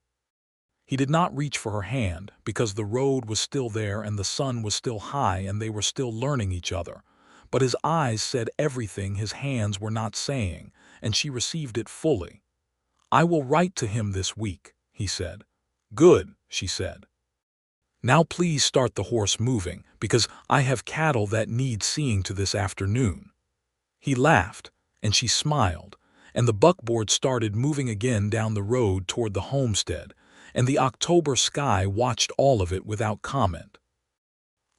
He did not reach for her hand, because the road was still there and the sun was still high and they were still learning each other. But his eyes said everything his hands were not saying, and she received it fully. "I will write to him this week," he said. "Good," she said. "Now please start the horse moving, because I have cattle that need seeing to this afternoon." He laughed, and she smiled, and the buckboard started moving again down the road toward the homestead, and the October sky watched all of it without comment.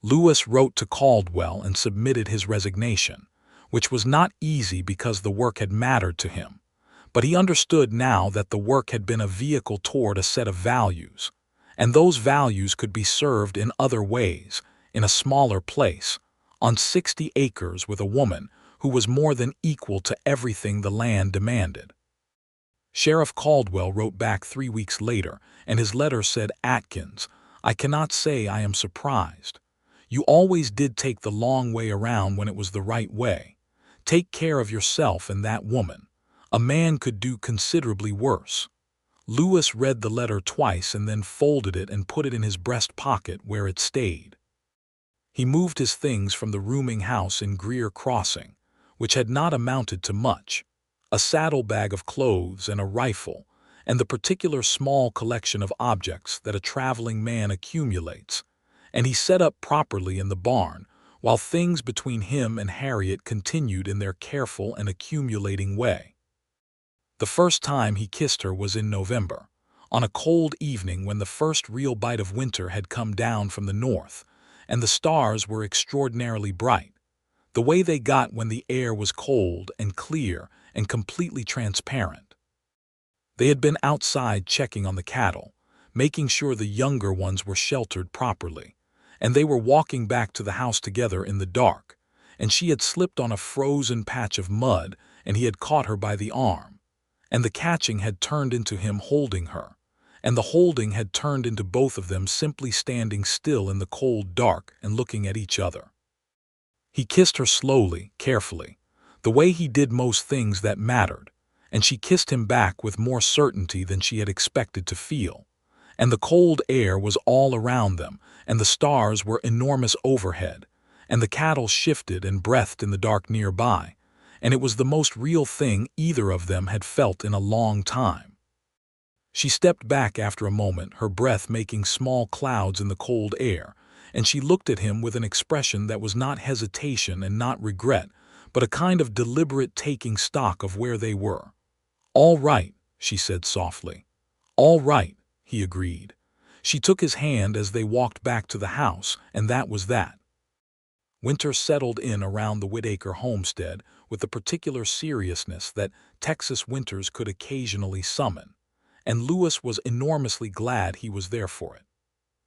Lewis wrote to Caldwell and submitted his resignation, which was not easy because the work had mattered to him. But he understood now that the work had been a vehicle toward a set of values, and those values could be served in other ways, in a smaller place, on 60 acres with a woman who was more than equal to everything the land demanded. Sheriff Caldwell wrote back 3 weeks later, and his letter said, "Atkins, I cannot say I am surprised. You always did take the long way around when it was the right way. Take care of yourself and that woman. A man could do considerably worse." Lewis read the letter twice and then folded it and put it in his breast pocket where it stayed. He moved his things from the rooming house in Greer Crossing, which had not amounted to much, a saddlebag of clothes and a rifle, and the particular small collection of objects that a traveling man accumulates, and he set up properly in the barn, while things between him and Harriet continued in their careful and accumulating way. The first time he kissed her was in November, on a cold evening when the first real bite of winter had come down from the north, and the stars were extraordinarily bright, the way they got when the air was cold and clear and completely transparent. They had been outside checking on the cattle, making sure the younger ones were sheltered properly, and they were walking back to the house together in the dark, and she had slipped on a frozen patch of mud and he had caught her by the arm, and the catching had turned into him holding her, and the holding had turned into both of them simply standing still in the cold dark and looking at each other. He kissed her slowly, carefully, the way he did most things that mattered, and she kissed him back with more certainty than she had expected to feel, and the cold air was all around them, and the stars were enormous overhead, and the cattle shifted and breathed in the dark nearby, and it was the most real thing either of them had felt in a long time. She stepped back after a moment, her breath making small clouds in the cold air, and she looked at him with an expression that was not hesitation and not regret, but a kind of deliberate taking stock of where they were. "All right," she said softly. "All right," he agreed. She took his hand as they walked back to the house, and that was that. Winter settled in around the Whitaker homestead with the particular seriousness that Texas winters could occasionally summon, and Lewis was enormously glad he was there for it.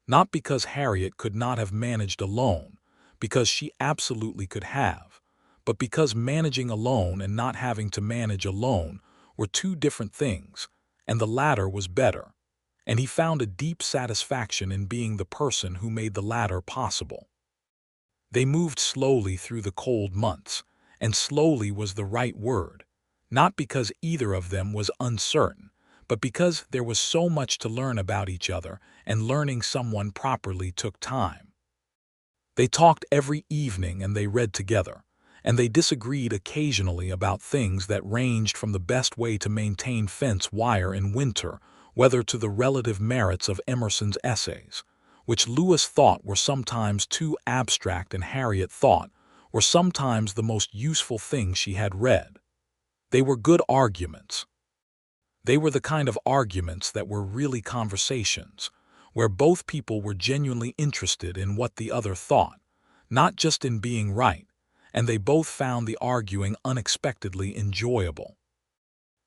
Not because Harriet could not have managed alone, because she absolutely could have, but because managing alone and not having to manage alone were two different things, and the latter was better, and he found a deep satisfaction in being the person who made the latter possible. They moved slowly through the cold months, and slowly was the right word, not because either of them was uncertain, but because there was so much to learn about each other, and learning someone properly took time. They talked every evening and they read together, and they disagreed occasionally about things that ranged from the best way to maintain fence wire in winter, whether to the relative merits of Emerson's essays, which Lewis thought were sometimes too abstract and Harriet thought were sometimes the most useful things she had read. They were good arguments. They were the kind of arguments that were really conversations, where both people were genuinely interested in what the other thought, not just in being right, and they both found the arguing unexpectedly enjoyable.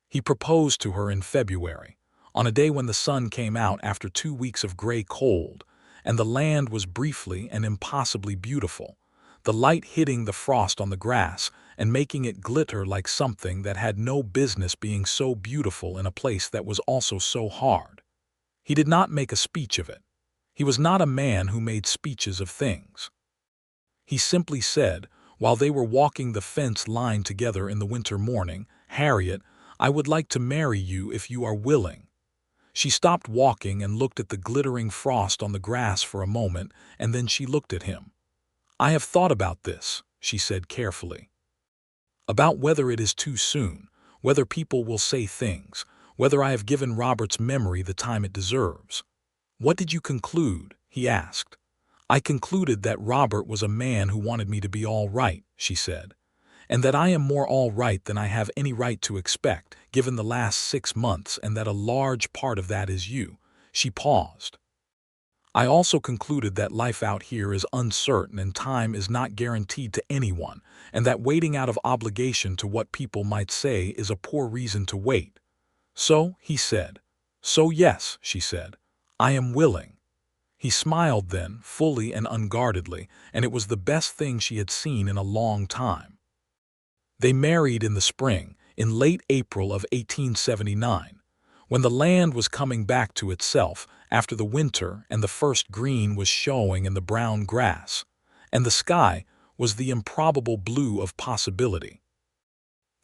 He proposed to her in February, on a day when the sun came out after 2 weeks of gray cold, and the land was briefly and impossibly beautiful, the light hitting the frost on the grass and making it glitter like something that had no business being so beautiful in a place that was also so hard. He did not make a speech of it. He was not a man who made speeches of things. He simply said, while they were walking the fence line together in the winter morning, "Harriet, I would like to marry you if you are willing." She stopped walking and looked at the glittering frost on the grass for a moment, and then she looked at him. "I have thought about this," she said carefully. "About whether it is too soon, whether people will say things, whether I have given Robert's memory the time it deserves." "What did you conclude?" he asked. "I concluded that Robert was a man who wanted me to be all right," she said, "and that I am more all right than I have any right to expect, given the last 6 months, and that a large part of that is you." She paused. "I also concluded that life out here is uncertain and time is not guaranteed to anyone, and that waiting out of obligation to what people might say is a poor reason to wait." "So," he said. "So yes," she said, "I am willing." He smiled then, fully and unguardedly, and it was the best thing she had seen in a long time. They married in the spring, in late April of 1879, when the land was coming back to itself after the winter and the first green was showing in the brown grass, and the sky was the improbable blue of possibility.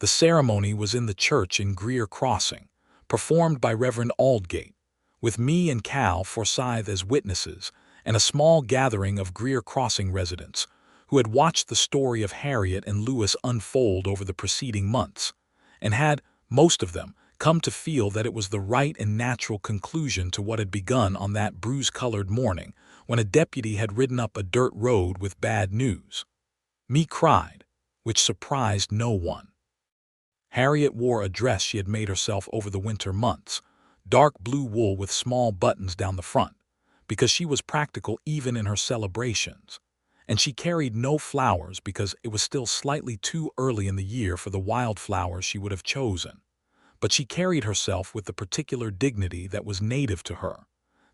The ceremony was in the church in Greer Crossing, performed by Reverend Aldgate, with me and Cal Forsyth as witnesses, and a small gathering of Greer Crossing residents, who had watched the story of Harriet and Lewis unfold over the preceding months, and had, most of them, come to feel that it was the right and natural conclusion to what had begun on that bruise-colored morning when a deputy had ridden up a dirt road with bad news. Me cried, which surprised no one. Harriet wore a dress she had made herself over the winter months, dark blue wool with small buttons down the front, because she was practical even in her celebrations, and she carried no flowers because it was still slightly too early in the year for the wildflowers she would have chosen. But she carried herself with the particular dignity that was native to her,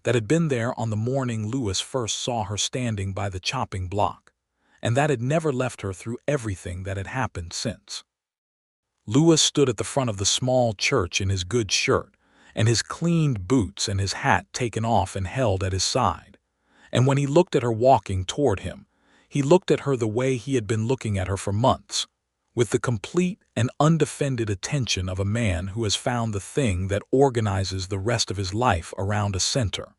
that had been there on the morning Lewis first saw her standing by the chopping block, and that had never left her through everything that had happened since. Lewis stood at the front of the small church in his good shirt, and his cleaned boots and his hat taken off and held at his side, and when he looked at her walking toward him, he looked at her the way he had been looking at her for months, with the complete and undefended attention of a man who has found the thing that organizes the rest of his life around a center.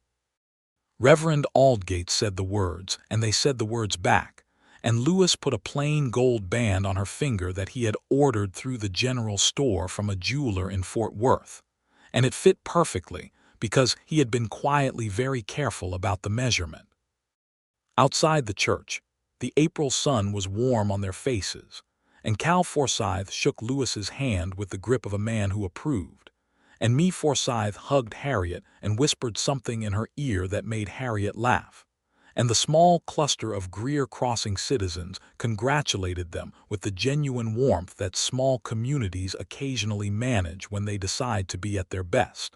Reverend Aldgate said the words, and they said the words back, and Lewis put a plain gold band on her finger that he had ordered through the general store from a jeweler in Fort Worth, and it fit perfectly because he had been quietly very careful about the measurement. Outside the church, the April sun was warm on their faces, and Cal Forsyth shook Lewis's hand with the grip of a man who approved, and me Forsyth hugged Harriet and whispered something in her ear that made Harriet laugh, and the small cluster of Greer Crossing citizens congratulated them with the genuine warmth that small communities occasionally manage when they decide to be at their best.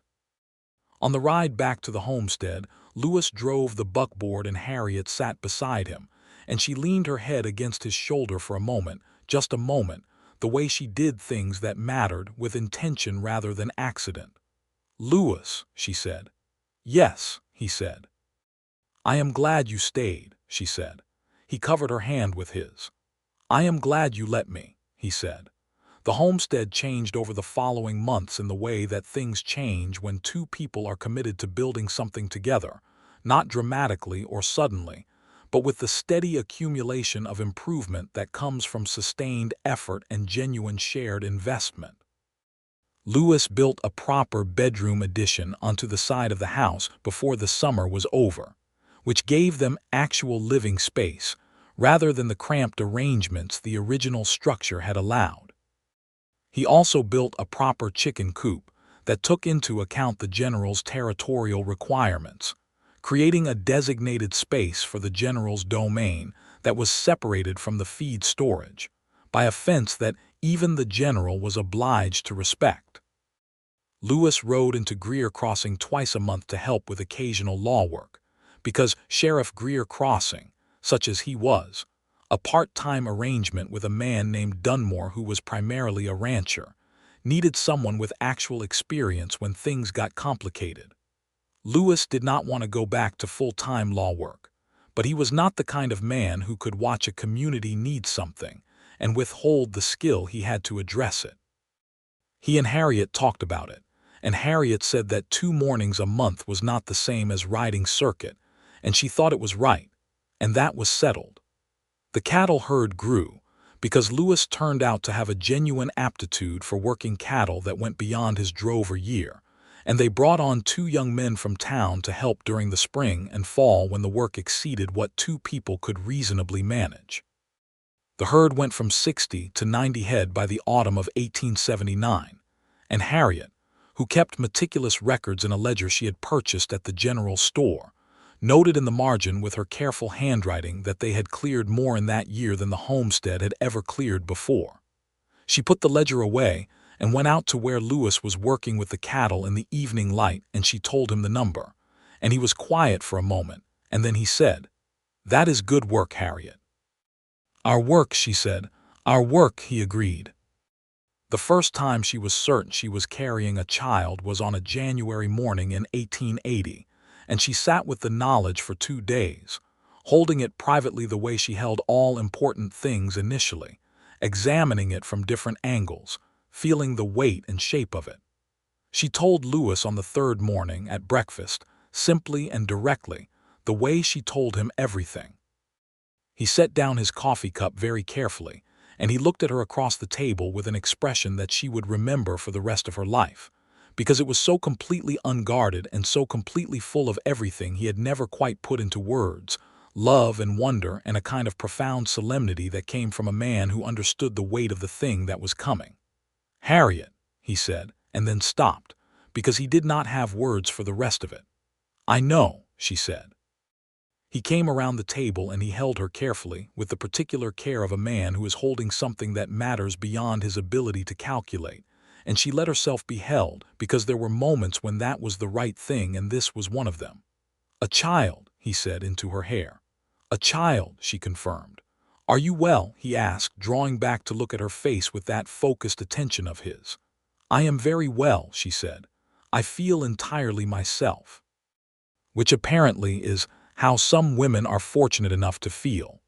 On the ride back to the homestead, Lewis drove the buckboard and Harriet sat beside him, and she leaned her head against his shoulder for a moment, just a moment, the way she did things that mattered with intention rather than accident. "Lewis," she said. "Yes," he said. "I am glad you stayed," she said. He covered her hand with his. "I am glad you let me," he said. The homestead changed over the following months in the way that things change when two people are committed to building something together, not dramatically or suddenly, but with the steady accumulation of improvement that comes from sustained effort and genuine shared investment. Lewis built a proper bedroom addition onto the side of the house before the summer was over, which gave them actual living space rather than the cramped arrangements the original structure had allowed. He also built a proper chicken coop that took into account the general's territorial requirements, creating a designated space for the general's domain that was separated from the feed storage by a fence that even the general was obliged to respect. Lewis rode into Greer Crossing twice a month to help with occasional law work, because Sheriff Greer Crossing, such as he was, a part-time arrangement with a man named Dunmore who was primarily a rancher, needed someone with actual experience when things got complicated. Lewis did not want to go back to full-time law work, but he was not the kind of man who could watch a community need something and withhold the skill he had to address it. He and Harriet talked about it, and Harriet said that 2 mornings a month was not the same as riding circuit, and she thought it was right, and that was settled. The cattle herd grew because Lewis turned out to have a genuine aptitude for working cattle that went beyond his drover year, and they brought on 2 young men from town to help during the spring and fall when the work exceeded what 2 people could reasonably manage. The herd went from 60 to 90 head by the autumn of 1879, and Harriet, who kept meticulous records in a ledger she had purchased at the general store, noted in the margin with her careful handwriting that they had cleared more in that year than the homestead had ever cleared before. She put the ledger away and went out to where Lewis was working with the cattle in the evening light, and she told him the number, and he was quiet for a moment, and then he said, "That is good work, Harriet." "Our work," she said. "Our work," he agreed. The first time she was certain she was carrying a child was on a January morning in 1880, and she sat with the knowledge for 2 days, holding it privately the way she held all important things initially, examining it from different angles, feeling the weight and shape of it. She told Lewis on the 3rd morning at breakfast, simply and directly, the way she told him everything. He set down his coffee cup very carefully, and he looked at her across the table with an expression that she would remember for the rest of her life, because it was so completely unguarded and so completely full of everything he had never quite put into words, love and wonder and a kind of profound solemnity that came from a man who understood the weight of the thing that was coming. "Harriet," he said, and then stopped, because he did not have words for the rest of it. "I know," she said. He came around the table and he held her carefully, with the particular care of a man who is holding something that matters beyond his ability to calculate, and she let herself be held because there were moments when that was the right thing, and this was one of them. "A child," he said into her hair. "A child," she confirmed. "Are you well?" he asked, drawing back to look at her face with that focused attention of his. "I am very well," she said. "I feel entirely myself." Which apparently is how some women are fortunate enough to feel.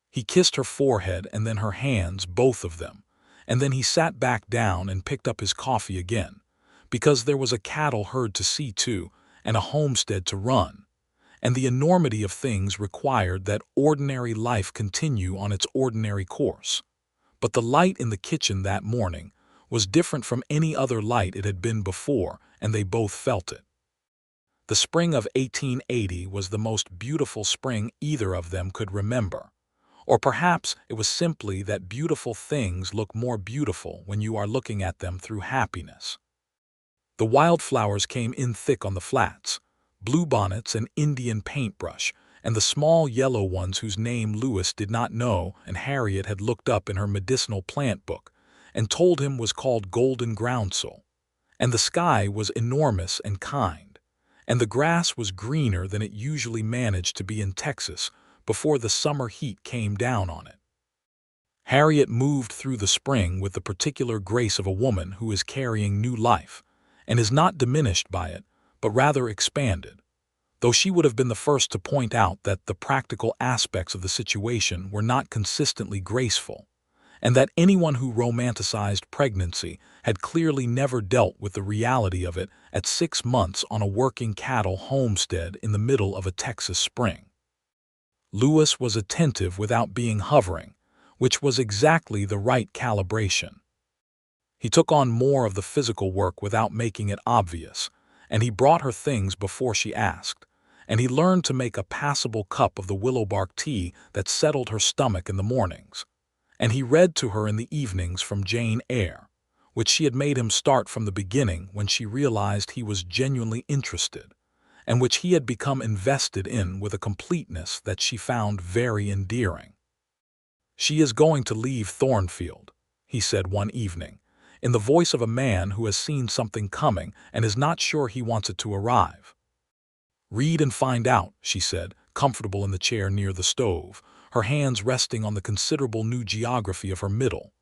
He kissed her forehead and then her hands, both of them, and then he sat back down and picked up his coffee again, because there was a cattle herd to see to and a homestead to run, and the enormity of things required that ordinary life continue on its ordinary course. But the light in the kitchen that morning was different from any other light it had been before, and they both felt it. The spring of 1880 was the most beautiful spring either of them could remember. Or perhaps it was simply that beautiful things look more beautiful when you are looking at them through happiness. The wildflowers came in thick on the flats, bluebonnets and Indian paintbrush, and the small yellow ones whose name Lewis did not know and Harriet had looked up in her medicinal plant book and told him was called golden groundsel. And the sky was enormous and kind, and the grass was greener than it usually managed to be in Texas before the summer heat came down on it. Harriet moved through the spring with the particular grace of a woman who is carrying new life, and is not diminished by it, but rather expanded, though she would have been the first to point out that the practical aspects of the situation were not consistently graceful, and that anyone who romanticized pregnancy had clearly never dealt with the reality of it at 6 months on a working cattle homestead in the middle of a Texas spring. Lewis was attentive without being hovering, which was exactly the right calibration. He took on more of the physical work without making it obvious, and he brought her things before she asked, and he learned to make a passable cup of the willowbark tea that settled her stomach in the mornings, and he read to her in the evenings from Jane Eyre, which she had made him start from the beginning when she realized he was genuinely interested, and which he had become invested in with a completeness that she found very endearing. "She is going to leave Thornfield," he said one evening, in the voice of a man who has seen something coming and is not sure he wants it to arrive. "Read and find out," she said, comfortable in the chair near the stove, her hands resting on the considerable new geography of her middle.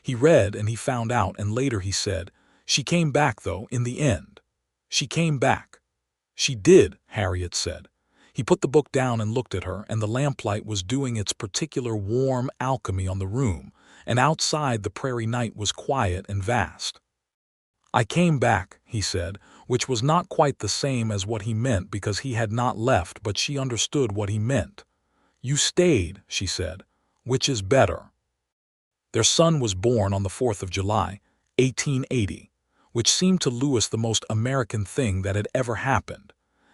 He read and he found out, and later he said, "She came back, though, in the end. She came back." "She did," Harriet said. He put the book down and looked at her, and the lamplight was doing its particular warm alchemy on the room, and outside the prairie night was quiet and vast. "I came back," he said, which was not quite the same as what he meant because he had not left, but she understood what he meant. "You stayed," she said, "which is better." Their son was born on the 4th of July, 1880, which seemed to Lewis the most American thing that had ever happened,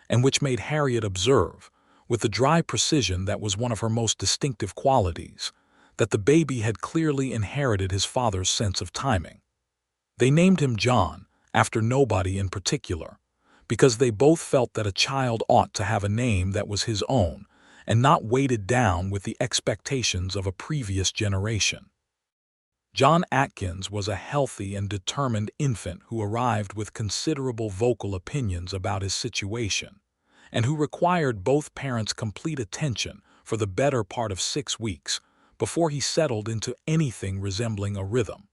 and which made Harriet observe, with the dry precision that was one of her most distinctive qualities, that the baby had clearly inherited his father's sense of timing. They named him John, after nobody in particular, because they both felt that a child ought to have a name that was his own, and not weighted down with the expectations of a previous generation. John Atkins was a healthy and determined infant who arrived with considerable vocal opinions about his situation, and who required both parents' complete attention for the better part of 6 weeks before he settled into anything resembling a rhythm.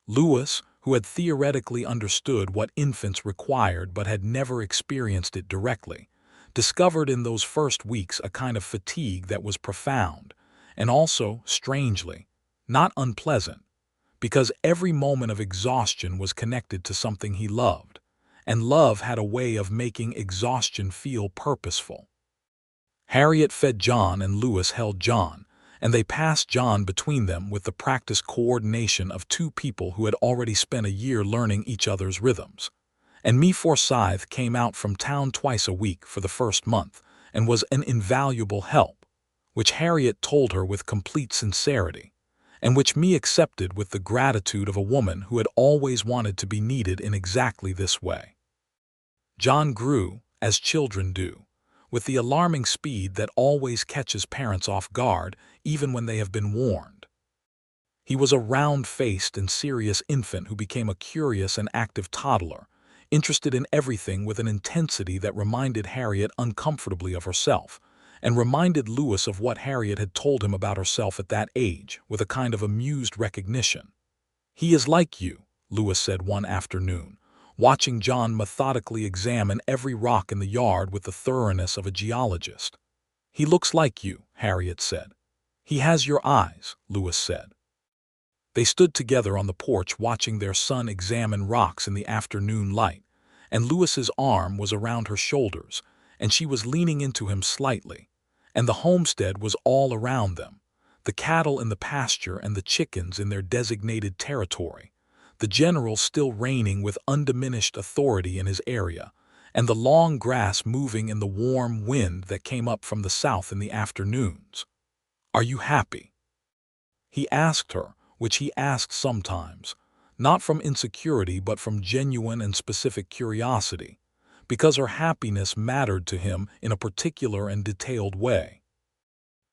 Lewis, who had theoretically understood what infants required but had never experienced it directly, discovered in those first weeks a kind of fatigue that was profound, and also, strangely, not unpleasant, because every moment of exhaustion was connected to something he loved, and love had a way of making exhaustion feel purposeful. Harriet fed John and Lewis held John, and they passed John between them with the practiced coordination of 2 people who had already spent a year learning each other's rhythms. And me Forsyth came out from town twice a week for the first month, and was an invaluable help, which Harriet told her with complete sincerity, and which me accepted with the gratitude of a woman who had always wanted to be needed in exactly this way. John grew, as children do, with the alarming speed that always catches parents off guard even when they have been warned. He was a round-faced and serious infant who became a curious and active toddler, interested in everything with an intensity that reminded Harriet uncomfortably of herself, and reminded Lewis of what Harriet had told him about herself at that age, with a kind of amused recognition. "He is like you," Lewis said one afternoon, watching John methodically examine every rock in the yard with the thoroughness of a geologist. "He looks like you," Harriet said. "He has your eyes," Lewis said. They stood together on the porch watching their son examine rocks in the afternoon light, and Lewis's arm was around her shoulders, and she was leaning into him slightly. And the homestead was all around them, the cattle in the pasture and the chickens in their designated territory, the general still reigning with undiminished authority in his area, and the long grass moving in the warm wind that came up from the south in the afternoons. "Are you happy?" he asked her, which he asked sometimes, not from insecurity but from genuine and specific curiosity, because her happiness mattered to him in a particular and detailed way.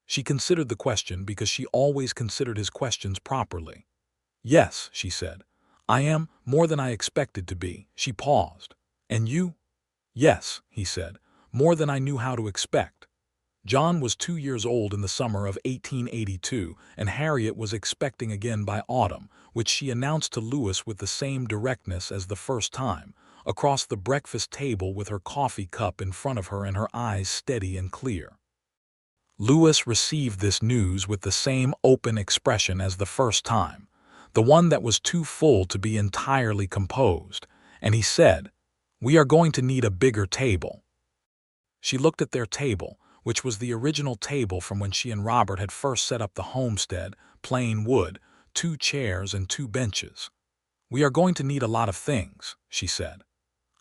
She considered the question because she always considered his questions properly. "Yes," she said. "I am, more than I expected to be." She paused. "And you?" "Yes," he said, "more than I knew how to expect." John was 2 years old in the summer of 1882, and Harriet was expecting again by autumn, which she announced to Lewis with the same directness as the first time, across the breakfast table with her coffee cup in front of her and her eyes steady and clear. Lewis received this news with the same open expression as the first time, the one that was too full to be entirely composed, and he said, "We are going to need a bigger table." She looked at their table, which was the original table from when she and Robert had first set up the homestead, plain wood, 2 chairs and 2 benches. "We are going to need a lot of things," she said.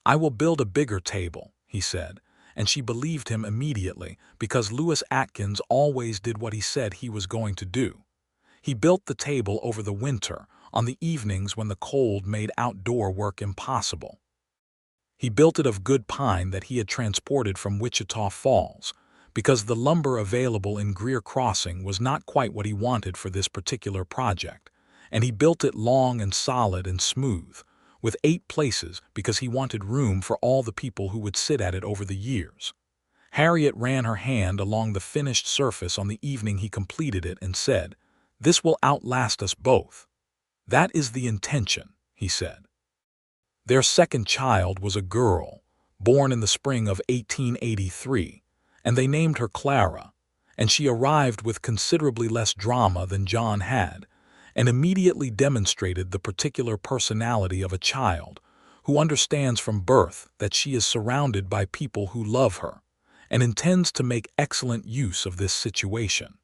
"I will build a bigger table," he said, and she believed him immediately because Lewis Atkins always did what he said he was going to do. He built the table over the winter, on the evenings when the cold made outdoor work impossible. He built it of good pine that he had transported from Wichita Falls, because the lumber available in Greer Crossing was not quite what he wanted for this particular project, and he built it long and solid and smooth, with 8 places because he wanted room for all the people who would sit at it over the years. Harriet ran her hand along the finished surface on the evening he completed it and said, "This will outlast us both." "That is the intention," he said. Their second child was a girl, born in the spring of 1883, and they named her Clara, and she arrived with considerably less drama than John had, and immediately demonstrated the particular personality of a child who understands from birth that she is surrounded by people who love her, and intends to make excellent use of this situation.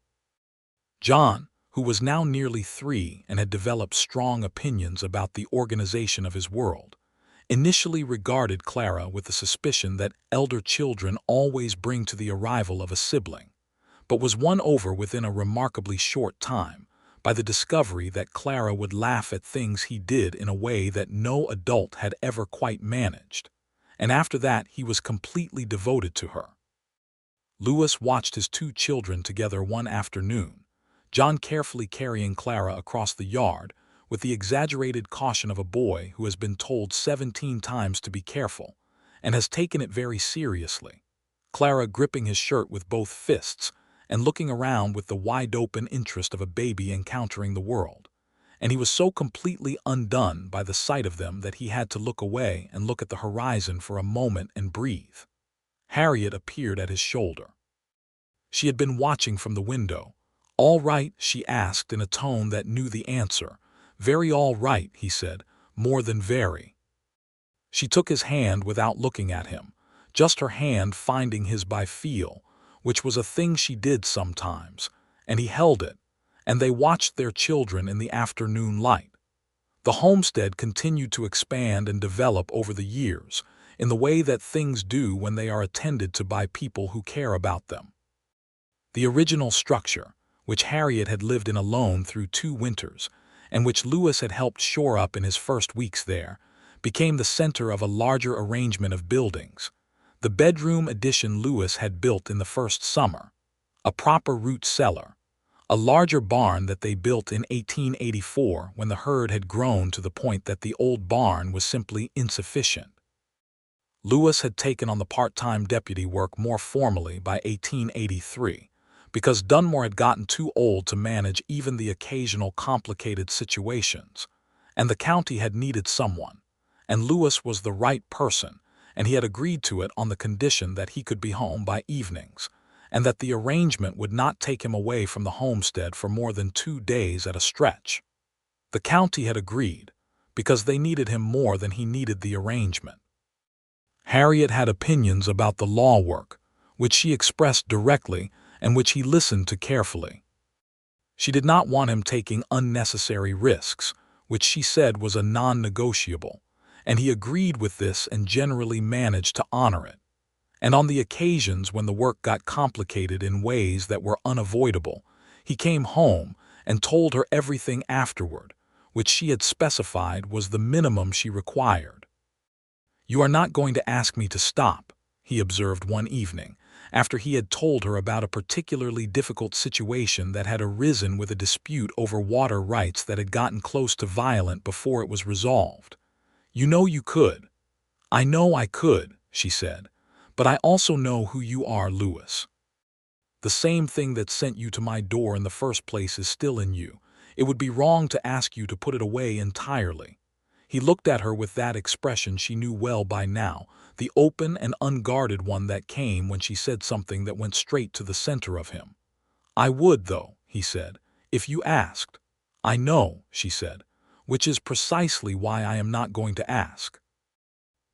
John, who was now nearly 3 and had developed strong opinions about the organization of his world, initially regarded Clara with the suspicion that elder children always bring to the arrival of a sibling, but was won over within a remarkably short time by the discovery that Clara would laugh at things he did in a way that no adult had ever quite managed, and after that he was completely devoted to her. Lewis watched his 2 children together one afternoon, John carefully carrying Clara across the yard with the exaggerated caution of a boy who has been told 17 times to be careful and has taken it very seriously, Clara gripping his shirt with both fists and looking around with the wide-open interest of a baby encountering the world, and he was so completely undone by the sight of them that he had to look away and look at the horizon for a moment and breathe. Harriet appeared at his shoulder. She had been watching from the window. "All right?" she asked in a tone that knew the answer. "Very all right," he said, "more than very." She took his hand without looking at him, just her hand finding his by feel, which was a thing she did sometimes, and he held it, and they watched their children in the afternoon light. The homestead continued to expand and develop over the years, in the way that things do when they are attended to by people who care about them. The original structure, which Harriet had lived in alone through 2 winters, and which Lewis had helped shore up in his first weeks there, became the center of a larger arrangement of buildings. The bedroom addition Lewis had built in the first summer, a proper root cellar, a larger barn that they built in 1884 when the herd had grown to the point that the old barn was simply insufficient. Lewis had taken on the part-time deputy work more formally by 1883, because Dunmore had gotten too old to manage even the occasional complicated situations, and the county had needed someone, and Lewis was the right person, and he had agreed to it on the condition that he could be home by evenings, and that the arrangement would not take him away from the homestead for more than 2 days at a stretch. The county had agreed, because they needed him more than he needed the arrangement. Harriet had opinions about the law work, which she expressed directly and which he listened to carefully. She did not want him taking unnecessary risks, which she said was a non-negotiable, and he agreed with this and generally managed to honor it. And on the occasions when the work got complicated in ways that were unavoidable, he came home and told her everything afterward, which she had specified was the minimum she required. "You are not going to ask me to stop," he observed one evening, after he had told her about a particularly difficult situation that had arisen with a dispute over water rights that had gotten close to violent before it was resolved. "You know you could." "I know I could," she said, "but I also know who you are, Lewis. The same thing that sent you to my door in the first place is still in you. It would be wrong to ask you to put it away entirely." He looked at her with that expression she knew well by now, the open and unguarded one that came when she said something that went straight to the center of him. "I would, though," he said, "if you asked." "I know," she said, "which is precisely why I am not going to ask."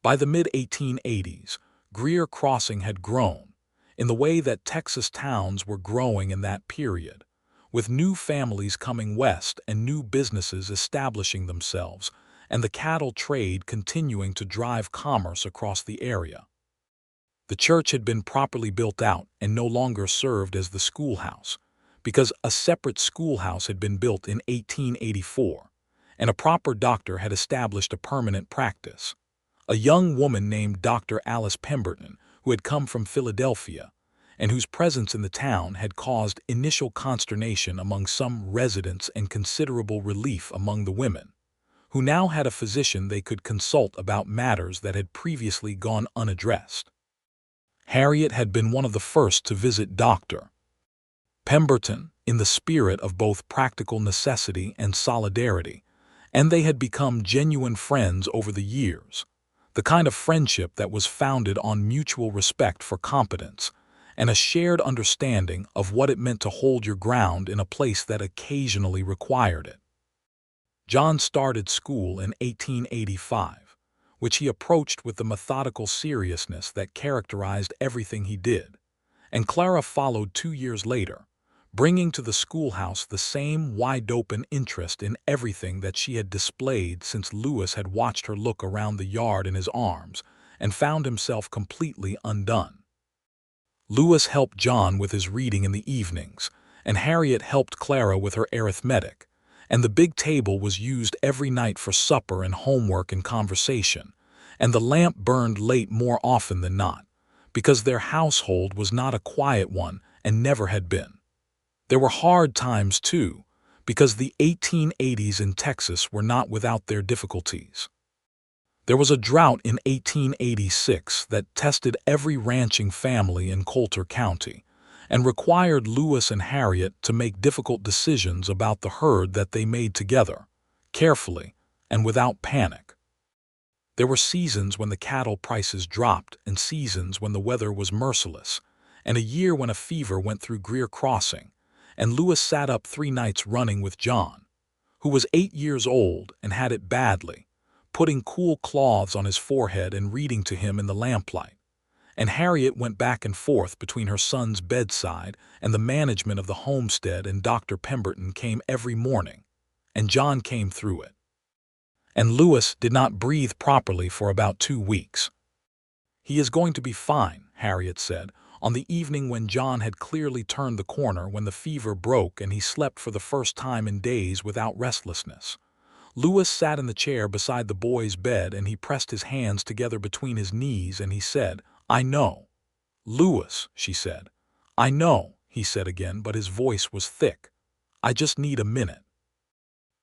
By the mid-1880s, Greer Crossing had grown, in the way that Texas towns were growing in that period, with new families coming west and new businesses establishing themselves, and the cattle trade continuing to drive commerce across the area. The church had been properly built out and no longer served as the schoolhouse, because a separate schoolhouse had been built in 1884, and a proper doctor had established a permanent practice. A young woman named Dr. Alice Pemberton, who had come from Philadelphia, and whose presence in the town had caused initial consternation among some residents and considerable relief among the women, who now had a physician they could consult about matters that had previously gone unaddressed. Harriet had been one of the first to visit Dr. Pemberton in the spirit of both practical necessity and solidarity, and they had become genuine friends over the years, the kind of friendship that was founded on mutual respect for competence and a shared understanding of what it meant to hold your ground in a place that occasionally required it. John started school in 1885, which he approached with the methodical seriousness that characterized everything he did, and Clara followed 2 years later, bringing to the schoolhouse the same wide-open interest in everything that she had displayed since Lewis had watched her look around the yard in his arms and found himself completely undone. Lewis helped John with his reading in the evenings, and Harriet helped Clara with her arithmetic, and the big table was used every night for supper and homework and conversation, and the lamp burned late more often than not, because their household was not a quiet one and never had been. There were hard times, too, because the 1880s in Texas were not without their difficulties. There was a drought in 1886 that tested every ranching family in Colter County, and required Lewis and Harriet to make difficult decisions about the herd that they made together, carefully and without panic. There were seasons when the cattle prices dropped and seasons when the weather was merciless, and a year when a fever went through Greer Crossing, and Lewis sat up 3 nights running with John, who was 8 years old and had it badly, putting cool cloths on his forehead and reading to him in the lamplight. And Harriet went back and forth between her son's bedside and the management of the homestead, and Dr. Pemberton came every morning, and John came through it. And Lewis did not breathe properly for about 2 weeks. "He is going to be fine," Harriet said, on the evening when John had clearly turned the corner when the fever broke and he slept for the first time in days without restlessness. Lewis sat in the chair beside the boy's bed and he pressed his hands together between his knees and he said, "I know." "Lewis," she said. "I know," he said again, but his voice was thick. "I just need a minute."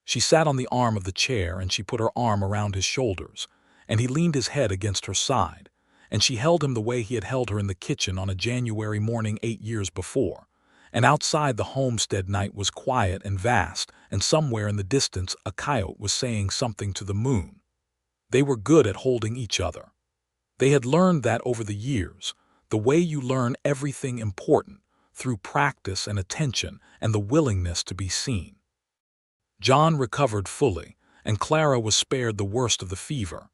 She sat on the arm of the chair and she put her arm around his shoulders, and he leaned his head against her side, and she held him the way he had held her in the kitchen on a January morning 8 years before. And outside the homestead night was quiet and vast, and somewhere in the distance a coyote was saying something to the moon. They were good at holding each other. They had learned that over the years, the way you learn everything important, through practice and attention and the willingness to be seen. John recovered fully, and Clara was spared the worst of the fever,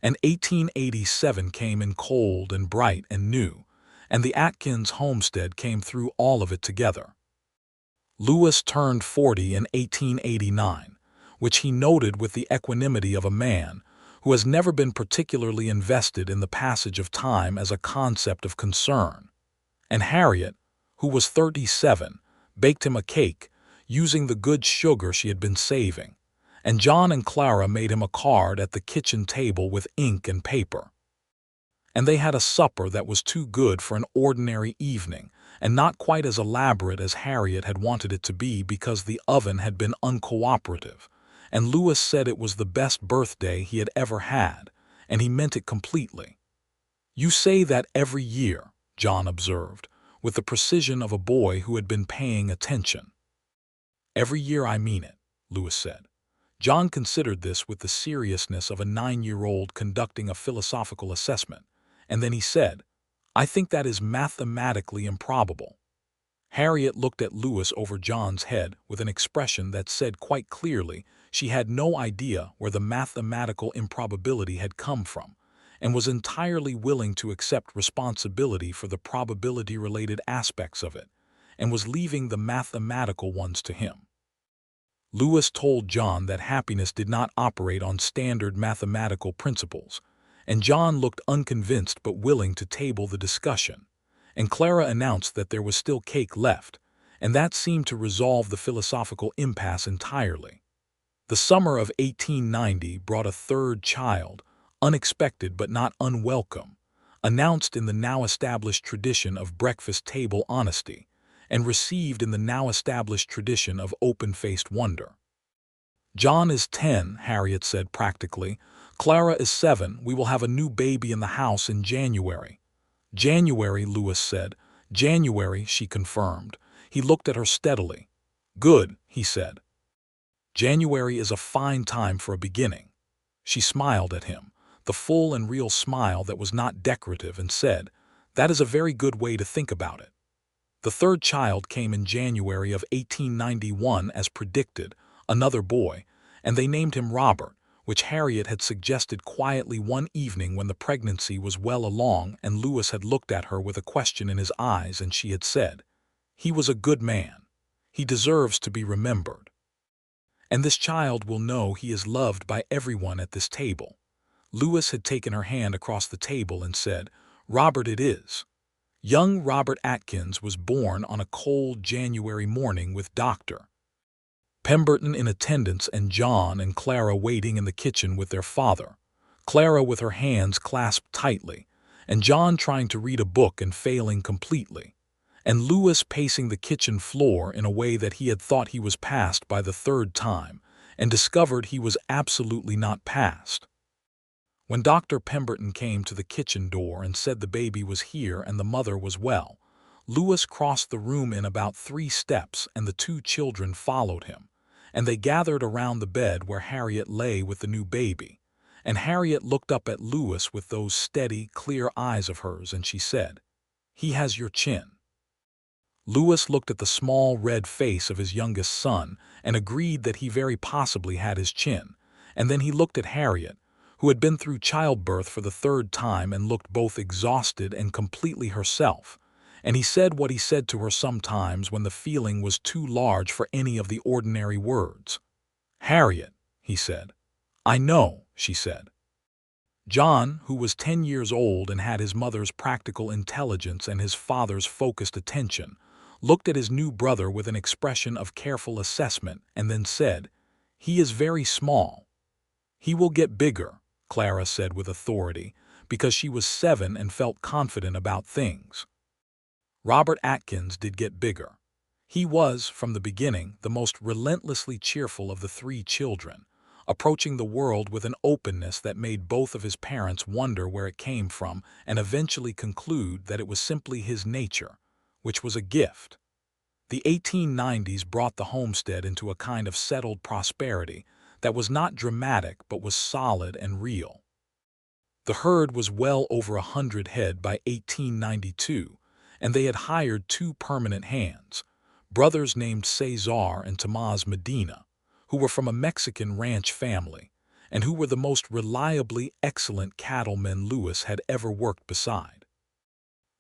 And 1887 came in cold and bright and new, and the Atkins homestead came through all of it together. Lewis turned 40 in 1889, which he noted with the equanimity of a man who has never been particularly invested in the passage of time as a concept of concern. And Harriet, who was 37, baked him a cake, using the good sugar she had been saving, and John and Clara made him a card at the kitchen table with ink and paper. And they had a supper that was too good for an ordinary evening, and not quite as elaborate as Harriet had wanted it to be because the oven had been uncooperative, and Lewis said it was the best birthday he had ever had, and he meant it completely. "You say that every year," John observed, with the precision of a boy who had been paying attention. "Every year I mean it," Lewis said. John considered this with the seriousness of a 9-year-old conducting a philosophical assessment, and then he said, "I think that is mathematically improbable." Harriet looked at Lewis over John's head with an expression that said quite clearly she had no idea where the mathematical improbability had come from, and was entirely willing to accept responsibility for the probability-related aspects of it, and was leaving the mathematical ones to him. Lewis told John that happiness did not operate on standard mathematical principles, and John looked unconvinced but willing to table the discussion, and Clara announced that there was still cake left, and that seemed to resolve the philosophical impasse entirely. The summer of 1890 brought a third child, unexpected but not unwelcome, announced in the now-established tradition of breakfast-table honesty, and received in the now-established tradition of open-faced wonder. "John is 10, Harriet said practically. "Clara is 7. We will have a new baby in the house in January." "January," Lewis said. "January," she confirmed. He looked at her steadily. "Good," he said. "January is a fine time for a beginning." She smiled at him, the full and real smile that was not decorative, and said, "That is a very good way to think about it." The third child came in January of 1891 as predicted, another boy, and they named him Robert, which Harriet had suggested quietly one evening when the pregnancy was well along and Lewis had looked at her with a question in his eyes, and she had said, "He was a good man. He deserves to be remembered. And this child will know he is loved by everyone at this table." Lewis had taken her hand across the table and said, "Robert it is." Young Robert Atkins was born on a cold January morning with Dr. Pemberton in attendance and John and Clara waiting in the kitchen with their father, Clara with her hands clasped tightly, and John trying to read a book and failing completely, and Lewis pacing the kitchen floor in a way that he had thought he was past by the third time, and discovered he was absolutely not past. When Dr. Pemberton came to the kitchen door and said the baby was here and the mother was well, Lewis crossed the room in about 3 steps and the 2 children followed him, and they gathered around the bed where Harriet lay with the new baby, and Harriet looked up at Lewis with those steady, clear eyes of hers, and she said, "He has your chin." Lewis looked at the small red face of his youngest son and agreed that he very possibly had his chin, and then he looked at Harriet, who had been through childbirth for the 3rd time and looked both exhausted and completely herself, and he said what he said to her sometimes when the feeling was too large for any of the ordinary words. "Harriet," he said. "I know," she said. John, who was 10 years old and had his mother's practical intelligence and his father's focused attention, looked at his new brother with an expression of careful assessment and then said, "He is very small." "He will get bigger," Clara said with authority, because she was 7 and felt confident about things. Robert Atkins did get bigger. He was, from the beginning, the most relentlessly cheerful of the 3 children, approaching the world with an openness that made both of his parents wonder where it came from and eventually conclude that it was simply his nature, which was a gift. The 1890s brought the homestead into a kind of settled prosperity that was not dramatic but was solid and real. The herd was well over 100 head by 1892, and they had hired 2 permanent hands, brothers named Cesar and Tomás Medina, who were from a Mexican ranch family, and who were the most reliably excellent cattlemen Lewis had ever worked beside.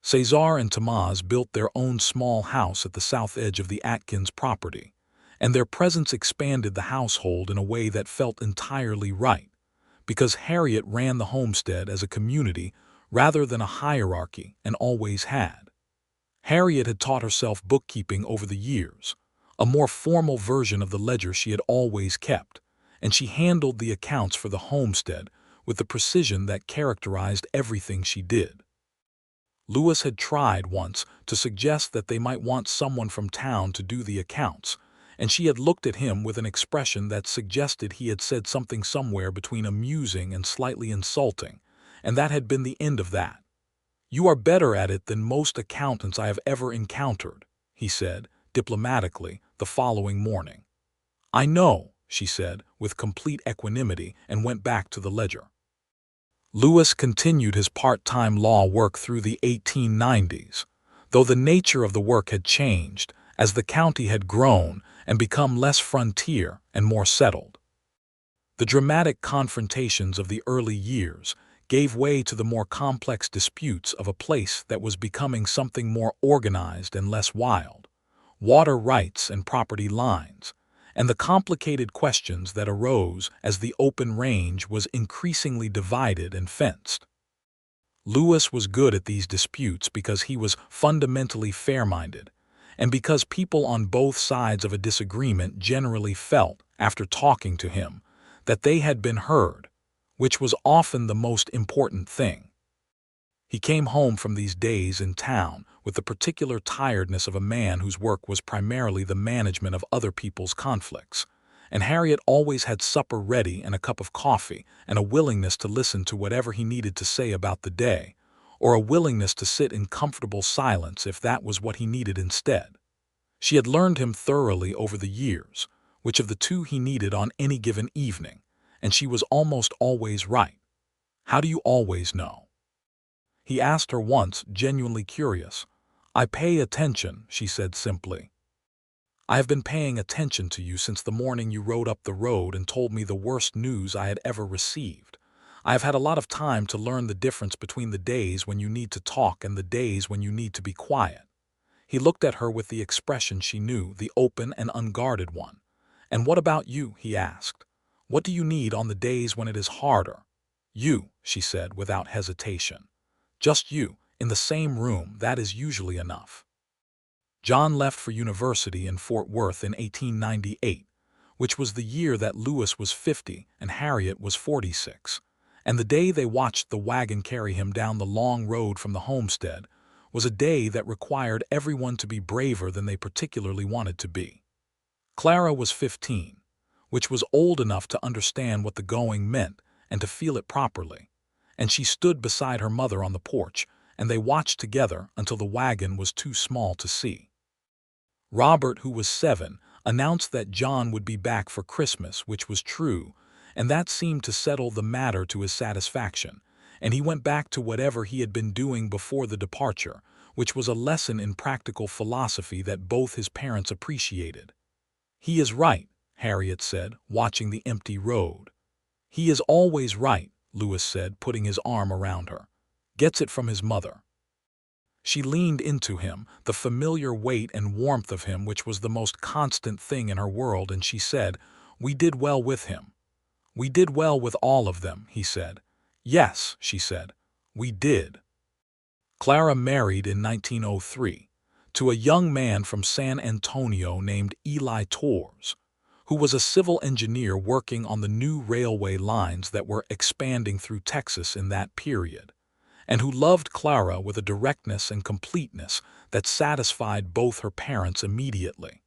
Cesar and Tomás built their own small house at the south edge of the Atkins property, and their presence expanded the household in a way that felt entirely right, because Harriet ran the homestead as a community rather than a hierarchy and always had. Harriet had taught herself bookkeeping over the years, a more formal version of the ledger she had always kept, and she handled the accounts for the homestead with the precision that characterized everything she did. Lewis had tried once to suggest that they might want someone from town to do the accounts, and she had looked at him with an expression that suggested he had said something somewhere between amusing and slightly insulting, and that had been the end of that. "You are better at it than most accountants I have ever encountered," he said, diplomatically, the following morning. "I know," she said, with complete equanimity, and went back to the ledger. Lewis continued his part-time law work through the 1890s, though the nature of the work had changed as the county had grown and become less frontier and more settled. The dramatic confrontations of the early years gave way to the more complex disputes of a place that was becoming something more organized and less wild: water rights and property lines, and the complicated questions that arose as the open range was increasingly divided and fenced. Lewis was good at these disputes because he was fundamentally fair-minded, and because people on both sides of a disagreement generally felt, after talking to him, that they had been heard, which was often the most important thing. He came home from these days in town with the particular tiredness of a man whose work was primarily the management of other people's conflicts, and Harriet always had supper ready and a cup of coffee and a willingness to listen to whatever he needed to say about the day, or a willingness to sit in comfortable silence if that was what he needed instead. She had learned him thoroughly over the years, which of the two he needed on any given evening, and she was almost always right. "How do you always know?" he asked her once, genuinely curious. "I pay attention," she said simply. "I have been paying attention to you since the morning you rode up the road and told me the worst news I had ever received. I have had a lot of time to learn the difference between the days when you need to talk and the days when you need to be quiet." He looked at her with the expression she knew, the open and unguarded one. "And what about you?" he asked. "What do you need on the days when it is harder?" "You," she said without hesitation. "Just you, in the same room, that is usually enough." John left for university in Fort Worth in 1898, which was the year that Lewis was 50 and Harriet was 46, and the day they watched the wagon carry him down the long road from the homestead was a day that required everyone to be braver than they particularly wanted to be. Clara was 15, which was old enough to understand what the going meant and to feel it properly, and she stood beside her mother on the porch, and they watched together until the wagon was too small to see. Robert, who was 7, announced that John would be back for Christmas, which was true, and that seemed to settle the matter to his satisfaction, and he went back to whatever he had been doing before the departure, which was a lesson in practical philosophy that both his parents appreciated. "He is right," Harriet said, watching the empty road. "He is always right," Lewis said, putting his arm around her. "Gets it from his mother." She leaned into him, the familiar weight and warmth of him which was the most constant thing in her world, and she said, "We did well with him." "We did well with all of them," he said. "Yes," she said, "we did." Clara married in 1903 to a young man from San Antonio named Eli Torres, who was a civil engineer working on the new railway lines that were expanding through Texas in that period, and who loved Clara with a directness and completeness that satisfied both her parents immediately.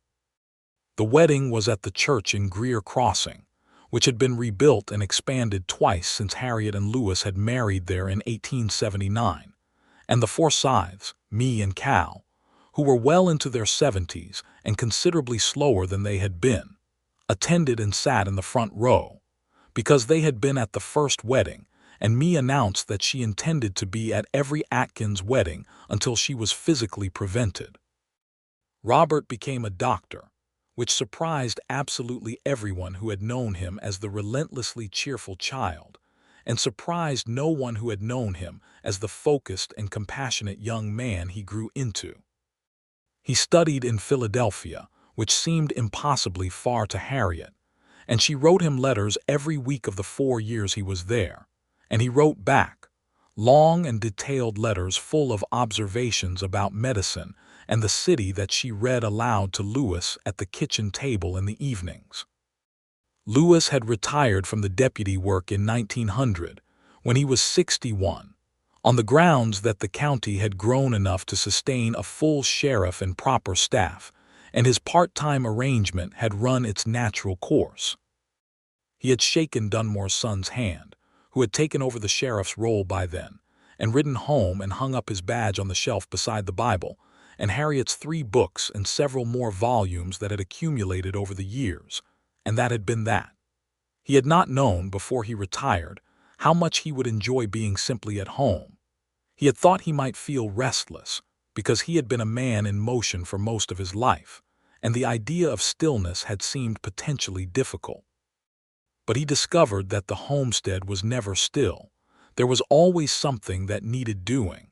The wedding was at the church in Greer Crossing, which had been rebuilt and expanded twice since Harriet and Lewis had married there in 1879, and the Forsythes, me and Cal, who were well into their 70s and considerably slower than they had been, attended and sat in the front row, because they had been at the first wedding, and me announced that she intended to be at every Atkins wedding until she was physically prevented. Robert became a doctor, which surprised absolutely everyone who had known him as the relentlessly cheerful child, and surprised no one who had known him as the focused and compassionate young man he grew into. He studied in Philadelphia, which seemed impossibly far to Harriet, and she wrote him letters every week of the 4 years he was there, and he wrote back, long and detailed letters full of observations about medicine and the city that she read aloud to Lewis at the kitchen table in the evenings. Lewis had retired from the deputy work in 1900, when he was 61, on the grounds that the county had grown enough to sustain a full sheriff and proper staff, and his part-time arrangement had run its natural course. He had shaken Dunmore's son's hand, who had taken over the sheriff's role by then, and ridden home and hung up his badge on the shelf beside the Bible, and Harriet's 3 books and several more volumes that had accumulated over the years, and that had been that. He had not known, before he retired, how much he would enjoy being simply at home. He had thought he might feel restless, because he had been a man in motion for most of his life, and the idea of stillness had seemed potentially difficult. But he discovered that the homestead was never still. There was always something that needed doing,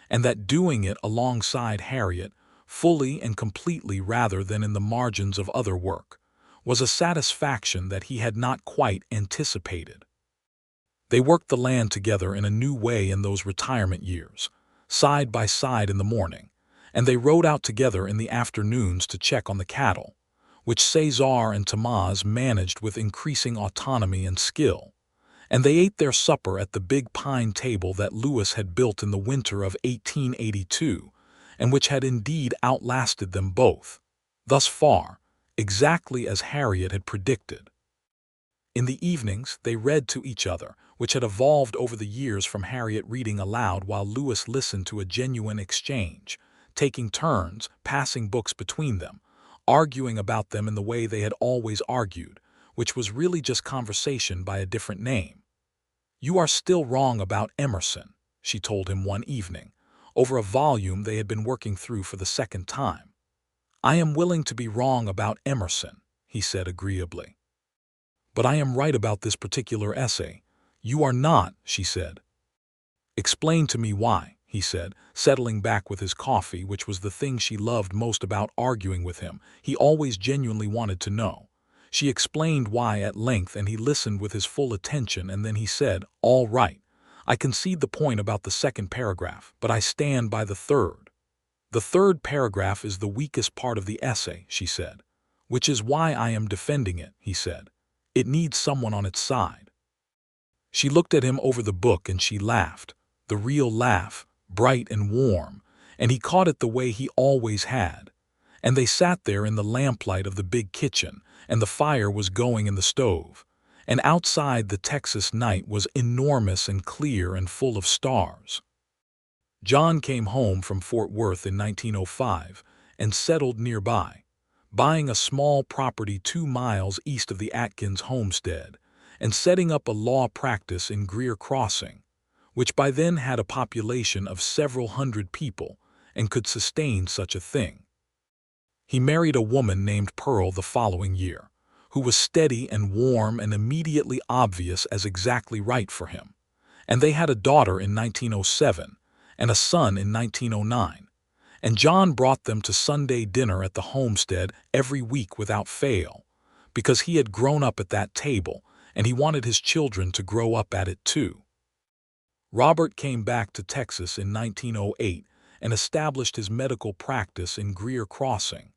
and that doing it alongside Harriet, fully and completely rather than in the margins of other work, was a satisfaction that he had not quite anticipated. They worked the land together in a new way in those retirement years, side by side in the morning, and they rode out together in the afternoons to check on the cattle, which Cesar and Tomás managed with increasing autonomy and skill, and they ate their supper at the big pine table that Lewis had built in the winter of 1882, and which had indeed outlasted them both, thus far, exactly as Harriet had predicted. In the evenings they read to each other, which had evolved over the years from Harriet reading aloud while Lewis listened to a genuine exchange, taking turns, passing books between them, arguing about them in the way they had always argued, which was really just conversation by a different name. "You are still wrong about Emerson," she told him one evening, over a volume they had been working through for the second time. "I am willing to be wrong about Emerson," he said agreeably. "But I am right about this particular essay." "You are not," she said. "Explain to me why," he said, settling back with his coffee, which was the thing she loved most about arguing with him. He always genuinely wanted to know. She explained why at length, and he listened with his full attention, and then he said, "All right, I concede the point about the second paragraph, but I stand by the third." "The third paragraph is the weakest part of the essay," she said. "Which is why I am defending it," he said. "It needs someone on its side." She looked at him over the book and she laughed, the real laugh, bright and warm, and he caught it the way he always had. And they sat there in the lamplight of the big kitchen, and the fire was going in the stove, and outside the Texas night was enormous and clear and full of stars. John came home from Fort Worth in 1905 and settled nearby, buying a small property 2 miles east of the Atkins homestead and setting up a law practice in Greer Crossing, which by then had a population of several hundred people and could sustain such a thing. He married a woman named Pearl the following year, who was steady and warm and immediately obvious as exactly right for him, and they had a daughter in 1907 and a son in 1909, and John brought them to Sunday dinner at the homestead every week without fail, because he had grown up at that table and he wanted his children to grow up at it too. Robert came back to Texas in 1908 and established his medical practice in Greer Crossing,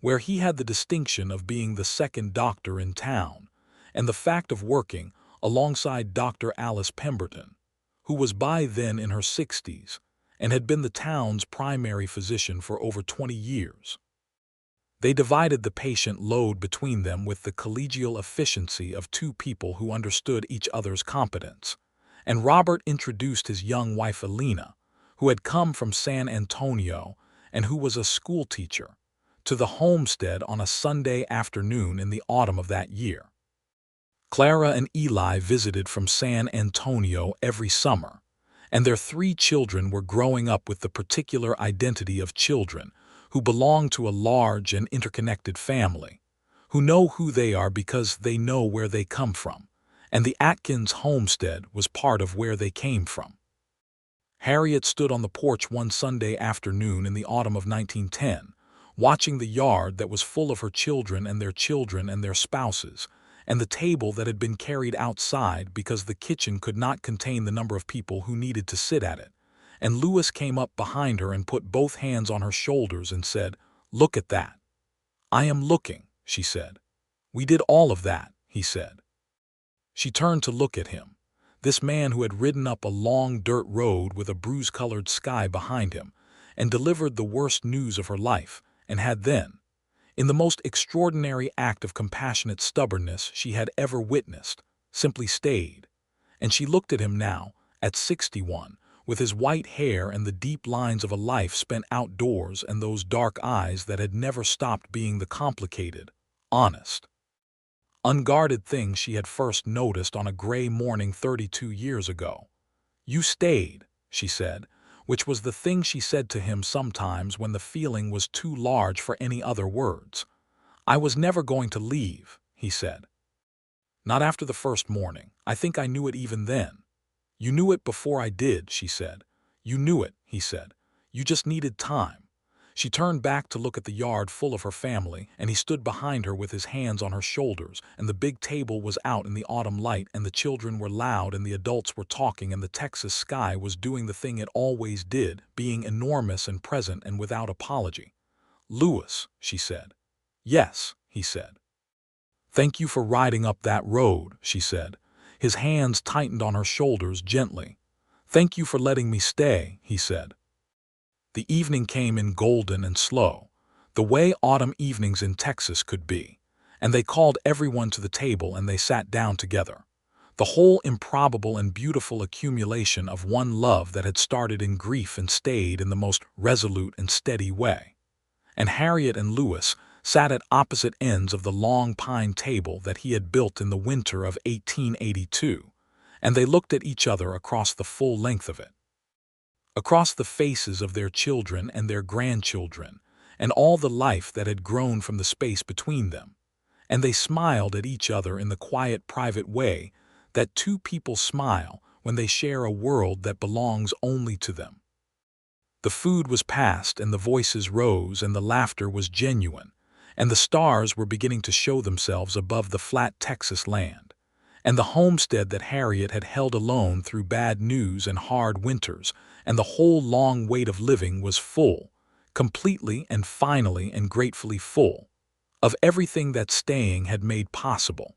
where he had the distinction of being the second doctor in town, and the fact of working alongside Dr. Alice Pemberton, who was by then in her 60s and had been the town's primary physician for over 20 years. They divided the patient load between them with the collegial efficiency of 2 people who understood each other's competence, and Robert introduced his young wife Alina, who had come from San Antonio and who was a schoolteacher, to the homestead on a Sunday afternoon in the autumn of that year. Clara and Eli visited from San Antonio every summer, and their 3 children were growing up with the particular identity of children who belonged to a large and interconnected family, who know who they are because they know where they come from, and the Atkins homestead was part of where they came from. Harriet stood on the porch one Sunday afternoon in the autumn of 1910, watching the yard that was full of her children and their spouses, and the table that had been carried outside because the kitchen could not contain the number of people who needed to sit at it. And Lewis came up behind her and put both hands on her shoulders and said, "Look at that." "I am looking," she said. "We did all of that," he said. She turned to look at him, this man who had ridden up a long dirt road with a bruise-colored sky behind him, and delivered the worst news of her life, and had then, in the most extraordinary act of compassionate stubbornness she had ever witnessed, simply stayed. And she looked at him now, at 61, with his white hair and the deep lines of a life spent outdoors and those dark eyes that had never stopped being the complicated, honest, unguarded thing she had first noticed on a gray morning 32 years ago. "You stayed," she said, which was the thing she said to him sometimes when the feeling was too large for any other words. "I was never going to leave," he said. "Not after the first morning. I think I knew it even then." "You knew it before I did," she said. "You knew it," he said. "You just needed time." She turned back to look at the yard full of her family, and he stood behind her with his hands on her shoulders, and the big table was out in the autumn light, and the children were loud, and the adults were talking, and the Texas sky was doing the thing it always did, being enormous and present and without apology. "Lewis," she said. "Yes," he said. "Thank you for riding up that road," she said. His hands tightened on her shoulders gently. "Thank you for letting me stay," he said. The evening came in golden and slow, the way autumn evenings in Texas could be, and they called everyone to the table and they sat down together. The whole improbable and beautiful accumulation of one love that had started in grief and stayed in the most resolute and steady way. And Harriet and Lewis sat at opposite ends of the long pine table that he had built in the winter of 1882, and they looked at each other across the full length of it, across the faces of their children and their grandchildren, and all the life that had grown from the space between them. And they smiled at each other in the quiet, private way that two people smile when they share a world that belongs only to them. The food was passed, and the voices rose, and the laughter was genuine, and the stars were beginning to show themselves above the flat Texas land. And the homestead that Harriet had held alone through bad news and hard winters, and the whole long weight of living was full, completely and finally and gratefully full, of everything that staying had made possible.